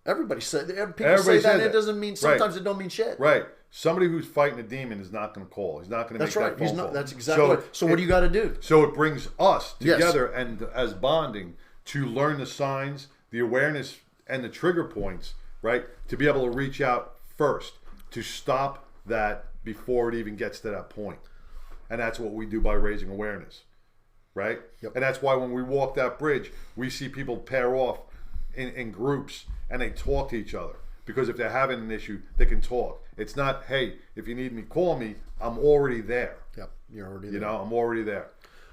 S2: People say that. It doesn't mean, sometimes it don't mean shit.
S1: Right. Somebody who's fighting a demon is not going to call. He's not going to make that phone call.
S2: That's exactly right. So what do you got to do?
S1: So it brings us together and as bonding to learn the signs, the awareness, and the trigger points, right? To be able to reach out first, to stop that before it even gets to that point. And that's what we do by raising awareness, right?
S2: Yep.
S1: And that's why when we walk that bridge, we see people pair off in groups and they talk to each other. Because if they're having an issue, they can talk. It's not, hey, if you need me, call me. I'm already there.
S2: Yep, you're already there.
S1: You know, I'm already there.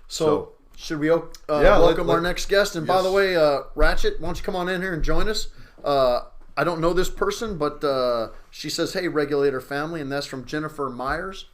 S2: So should we welcome our next guest? And by the way, Ratchet, why don't you come on in here and join us? I don't know this person, but she says, hey, Regulator family, and that's from Jennifer Myers,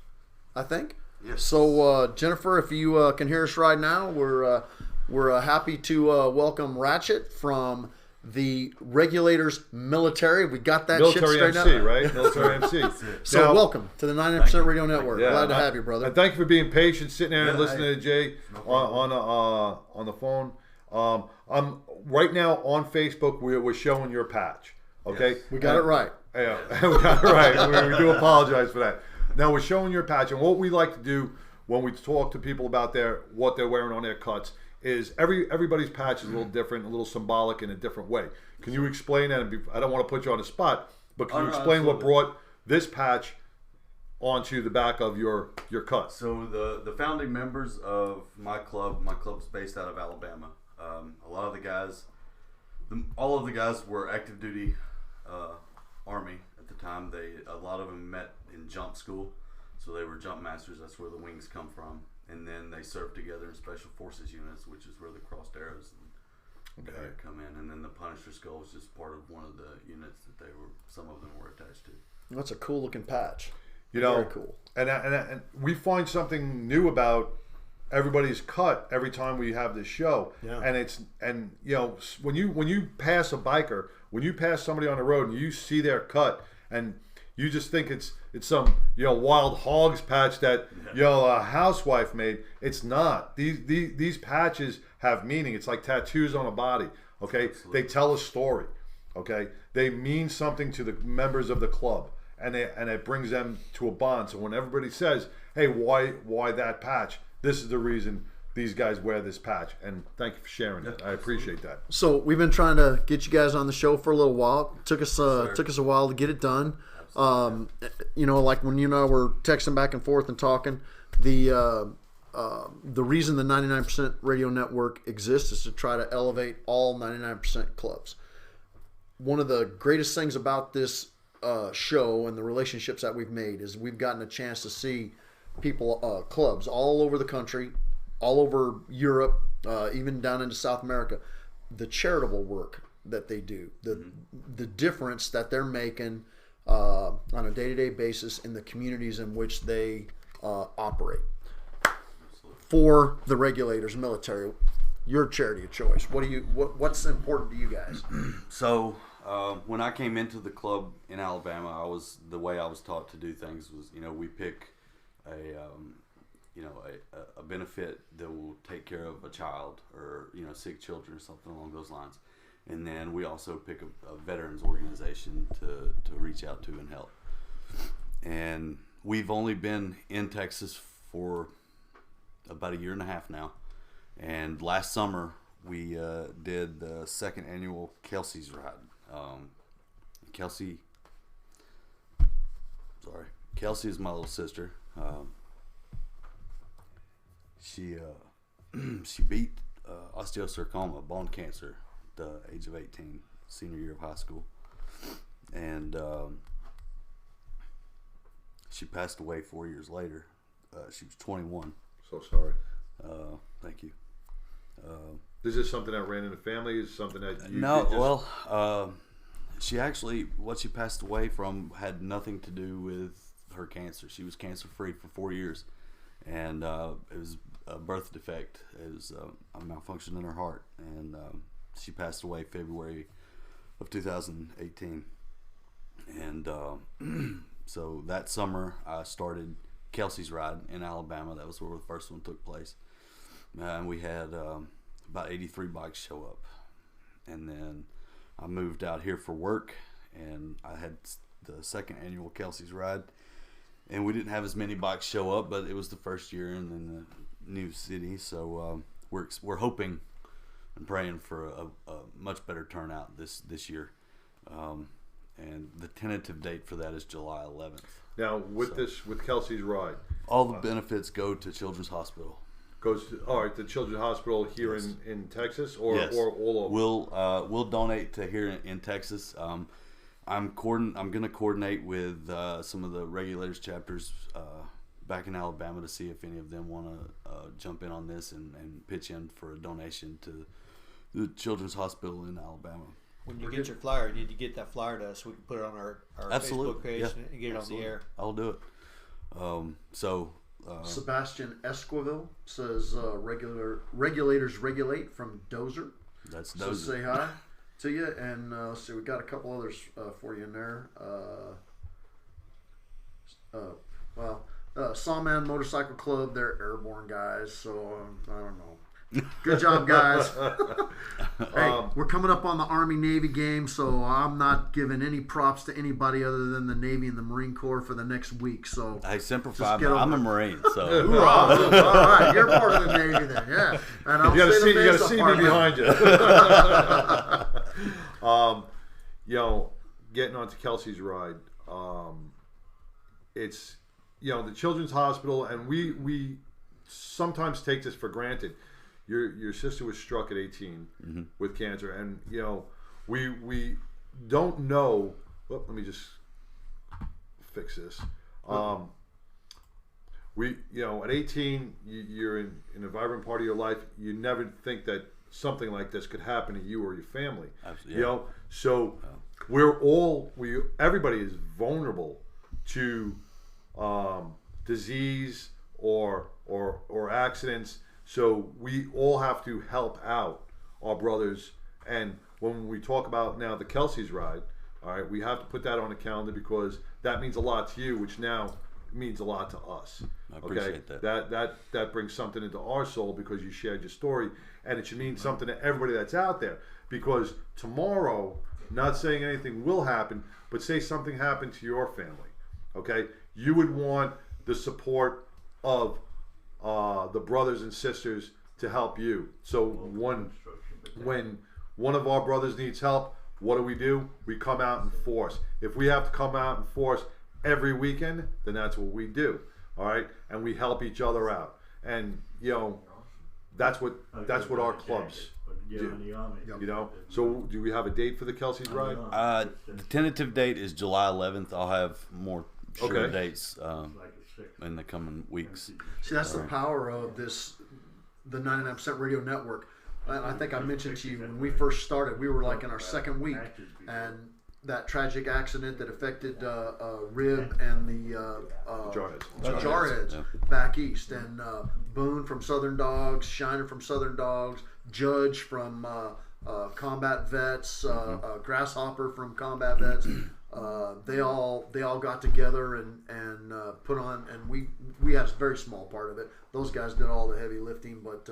S2: I think.
S7: Yes.
S2: So, Jennifer, if you can hear us right now, we're happy to welcome Ratchet from the Regulators Military. We got that
S1: Military
S2: shit straight
S1: MC,
S2: out.
S1: right? Military MC.
S2: So
S1: now,
S2: welcome to the 99% Radio Network. Glad to have you, brother.
S1: And thank you for being patient, sitting there and listening to Jay on the phone. I'm right now on Facebook. We're showing your patch. Okay,
S2: yes. We got it right.
S1: Yeah, we got it right. We do apologize for that. Now we're showing your patch, and what we like to do when we talk to people about what they're wearing on their cuts is everybody's patch is a little different, a little symbolic in a different way. Can you explain that? I don't want to put you on the spot, but can you explain what brought this patch onto the back of your cut?
S7: So the founding members of my club's based out of Alabama. A lot of the guys, all of the guys were active duty Army at the time. A lot of them met in jump school, so they were jump masters. That's where the wings come from. And then they served together in special forces units, which is where the crossed arrows come in. And then the Punisher skull was just part of one of the units that some of them were attached to.
S2: That's a cool looking patch.
S1: You know,
S2: very cool.
S1: And we find something new about everybody's cut every time we have this show. Yeah. And you know, when you pass a biker, when you pass somebody on the road and you see their cut, and you just think it's it's some wild hogs patch that a housewife made. It's not. These patches have meaning. It's like tattoos on a body. Okay,
S7: Absolutely.
S1: they tell a story. Okay, they mean something to the members of the club, and it brings them to a bond. So when everybody says, "Hey, why that patch?" This is the reason these guys wear this patch. And thank you for sharing it. I appreciate that.
S2: So we've been trying to get you guys on the show for a little while. Took us a while to get it done. Like when you and I were texting back and forth and talking, the reason the 99% Radio Network exists is to try to elevate all 99% clubs. One of the greatest things about this show and the relationships that we've made is we've gotten a chance to see people, clubs all over the country, all over Europe, even down into South America, the charitable work that they do, the difference that they're making on a day-to-day basis in the communities in which they operate. For the regulators, military, your charity of choice. What's important to you guys?
S7: So when I came into the club in Alabama, the way I was taught to do things was, we pick a benefit that will take care of a child or sick children or something along those lines, and then we also pick a veterans organization to reach out to and help. And we've only been in Texas for about a year and a half now, and last summer we did the second annual Kelsey's Ride. Kelsey is my little sister. She beat osteosarcoma, bone cancer, at the age of 18, senior year of high school, and she passed away 4 years later. She was 21.
S1: So sorry.
S7: Thank you.
S1: Is this something that ran in the family? Is it something that you
S7: No,
S1: did just...
S7: well, what she passed away from had nothing to do with her cancer. She was cancer free for 4 years, and it was a birth defect. It was a malfunction in her heart, and she passed away February of 2018. And so that summer I started Kelsey's Ride in Alabama. That was where the first one took place, and we had about 83 bikes show up. And then I moved out here for work, and I had the second annual Kelsey's Ride, and we didn't have as many bikes show up, but it was the first year in the new city, so we're hoping and praying for a much better turnout this year, and the tentative date for that is July 11th.
S1: Now with Kelsey's Ride,
S7: all the benefits go to Children's Hospital.
S1: Goes to the Children's Hospital here in Texas, or all over.
S7: We'll donate to here in Texas. I'm going to coordinate with some of the regulators chapters back in Alabama to see if any of them want to jump in on this and pitch in for a donation to the Children's Hospital in Alabama.
S3: When you get your flyer, you need to get that flyer to us so we can put it on our Facebook page and get it on the air.
S7: I'll do it.
S2: Sebastian Esquivel says regulators regulate from Dozer.
S7: That's
S2: So
S7: Dozer.
S2: say hi to you, and we got a couple others for you in there. Sawman Motorcycle Club, they're airborne guys, so I don't know. Good job, guys. Hey, we're coming up on the Army-Navy game, so I'm not giving any props to anybody other than the Navy and the Marine Corps for the next week. So
S7: Hey, Semper Fi,
S2: get
S7: I'm
S2: over
S7: a
S2: it.
S7: Marine, so
S2: Hoorah. All right, you're part of the Navy then, yeah. And I'll
S1: You gotta
S2: say
S1: see,
S2: the
S1: you gotta
S2: best
S1: see
S2: part
S1: me
S2: of
S1: behind you. Getting onto Kelsey's Ride, it's the Children's Hospital, and we sometimes take this for granted. Your sister was struck at 18 with cancer, and we don't know. Well, let me just fix this. At 18, you're in a vibrant part of your life. You never think that something like this could happen to you or your family.
S7: Absolutely.
S1: So everybody is vulnerable to disease or accidents. So we all have to help out our brothers. And when we talk about now the Kelsey's Ride, All right, we have to put that on the calendar because that means a lot to you, which now means a lot to us.
S8: I appreciate
S1: That brings something into our soul because you shared your story, and it should mean something to everybody that's out there. Because tomorrow, not saying anything will happen, but say something happened to your family, okay? You would want the support of the brothers and sisters to help you. So when one of our brothers needs help, what do? We come out in force. If we have to come out in force every weekend, then that's what we do. All right, and we help each other out, and that's what our clubs do. You know. So do we have a date for the Kelsey's ride?
S8: The tentative date is July 11th. I'll have more sure dates in the coming weeks.
S2: See, that's the power of this, the 99% Radio Network. And I think I mentioned to you when we first started, we were like in our second week, and that tragic accident that affected Rib and the Jarheads back east, and Boone from Southern Dogs, Shiner from Southern Dogs, Judge from Combat Vets, Grasshopper from Combat Vets. They all got together and put on, and we had a very small part of it. Those guys did all the heavy lifting, but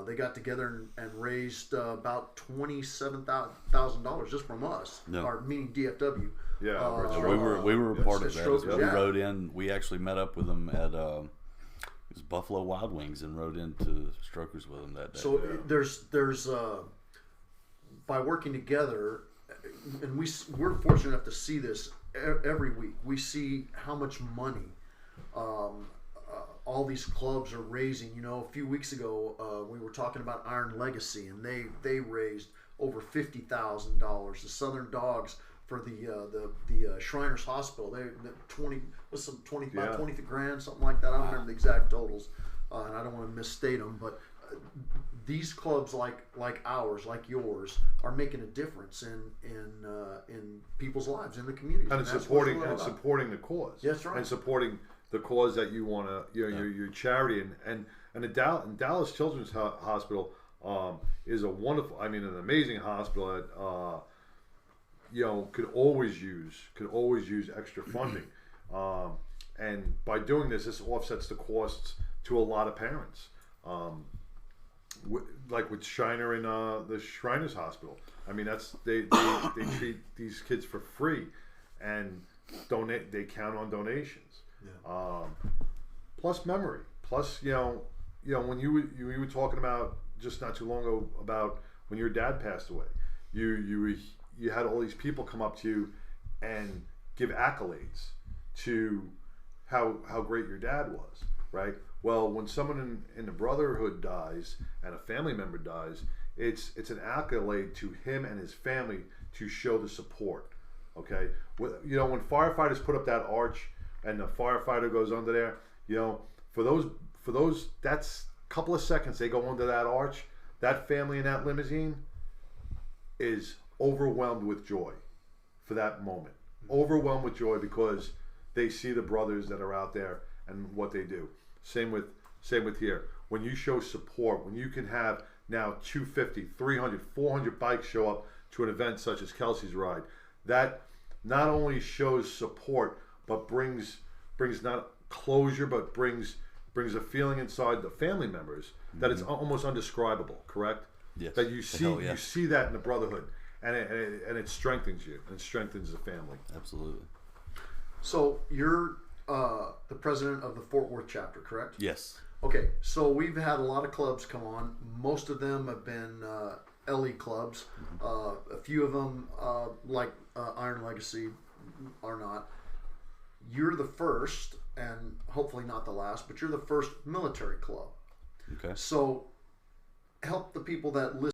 S2: they got together and raised about $27,000 just from us, or meaning DFW.
S8: We were a part of that. We rode in. We actually met up with them at it was Buffalo Wild Wings and rode into Strokers with them that day.
S2: So there's by working together, and we're fortunate enough to see this every week. We see how much money all these clubs are raising. You know, a few weeks ago we were talking about Iron Legacy, and they raised over $50,000. The Southern Dogs for the Shriners Hospital, they 20 grand, something like that. I don't remember the exact totals, and I don't want to misstate them, but these clubs like ours, like yours, are making a difference in people's lives, in the community,
S1: and supporting the cause.
S2: That's right.
S1: And supporting the cause that you want to, your charity, and the Dallas Children's Hospital is a wonderful, an amazing hospital that could always use extra funding, and by doing this offsets the costs to a lot of parents. Like with Shiner and the Shriners Hospital, they treat these kids for free, and they count on donations. Plus memory, plus when you were talking about just not too long ago about when your dad passed away, you had all these people come up to you and give accolades to how great your dad was, right? Well, when someone in the brotherhood dies and a family member dies, it's an accolade to him and his family to show the support. Okay, when firefighters put up that arch and the firefighter goes under there, for those that's a couple of seconds they go under that arch. That family in that limousine is overwhelmed with joy for that moment. Overwhelmed with joy because they see the brothers that are out there and what they do. Same with here. When you show support, when you can have now 250, 300, 400 bikes show up to an event such as Kelsey's Ride, that not only shows support but brings not closure, but brings a feeling inside the family members that it's almost undescribable. Correct?
S8: Yes.
S1: That you see that in the brotherhood, and it strengthens you, and it strengthens the family.
S8: Absolutely.
S2: So you're the president of the Fort Worth chapter, correct?
S8: Yes.
S2: Okay, so we've had a lot of clubs come on. Most of them have been LE clubs. A few of them, like Iron Legacy, are not. You're the first, and hopefully not the last, but you're the first military club.
S8: Okay.
S2: So help the people that listen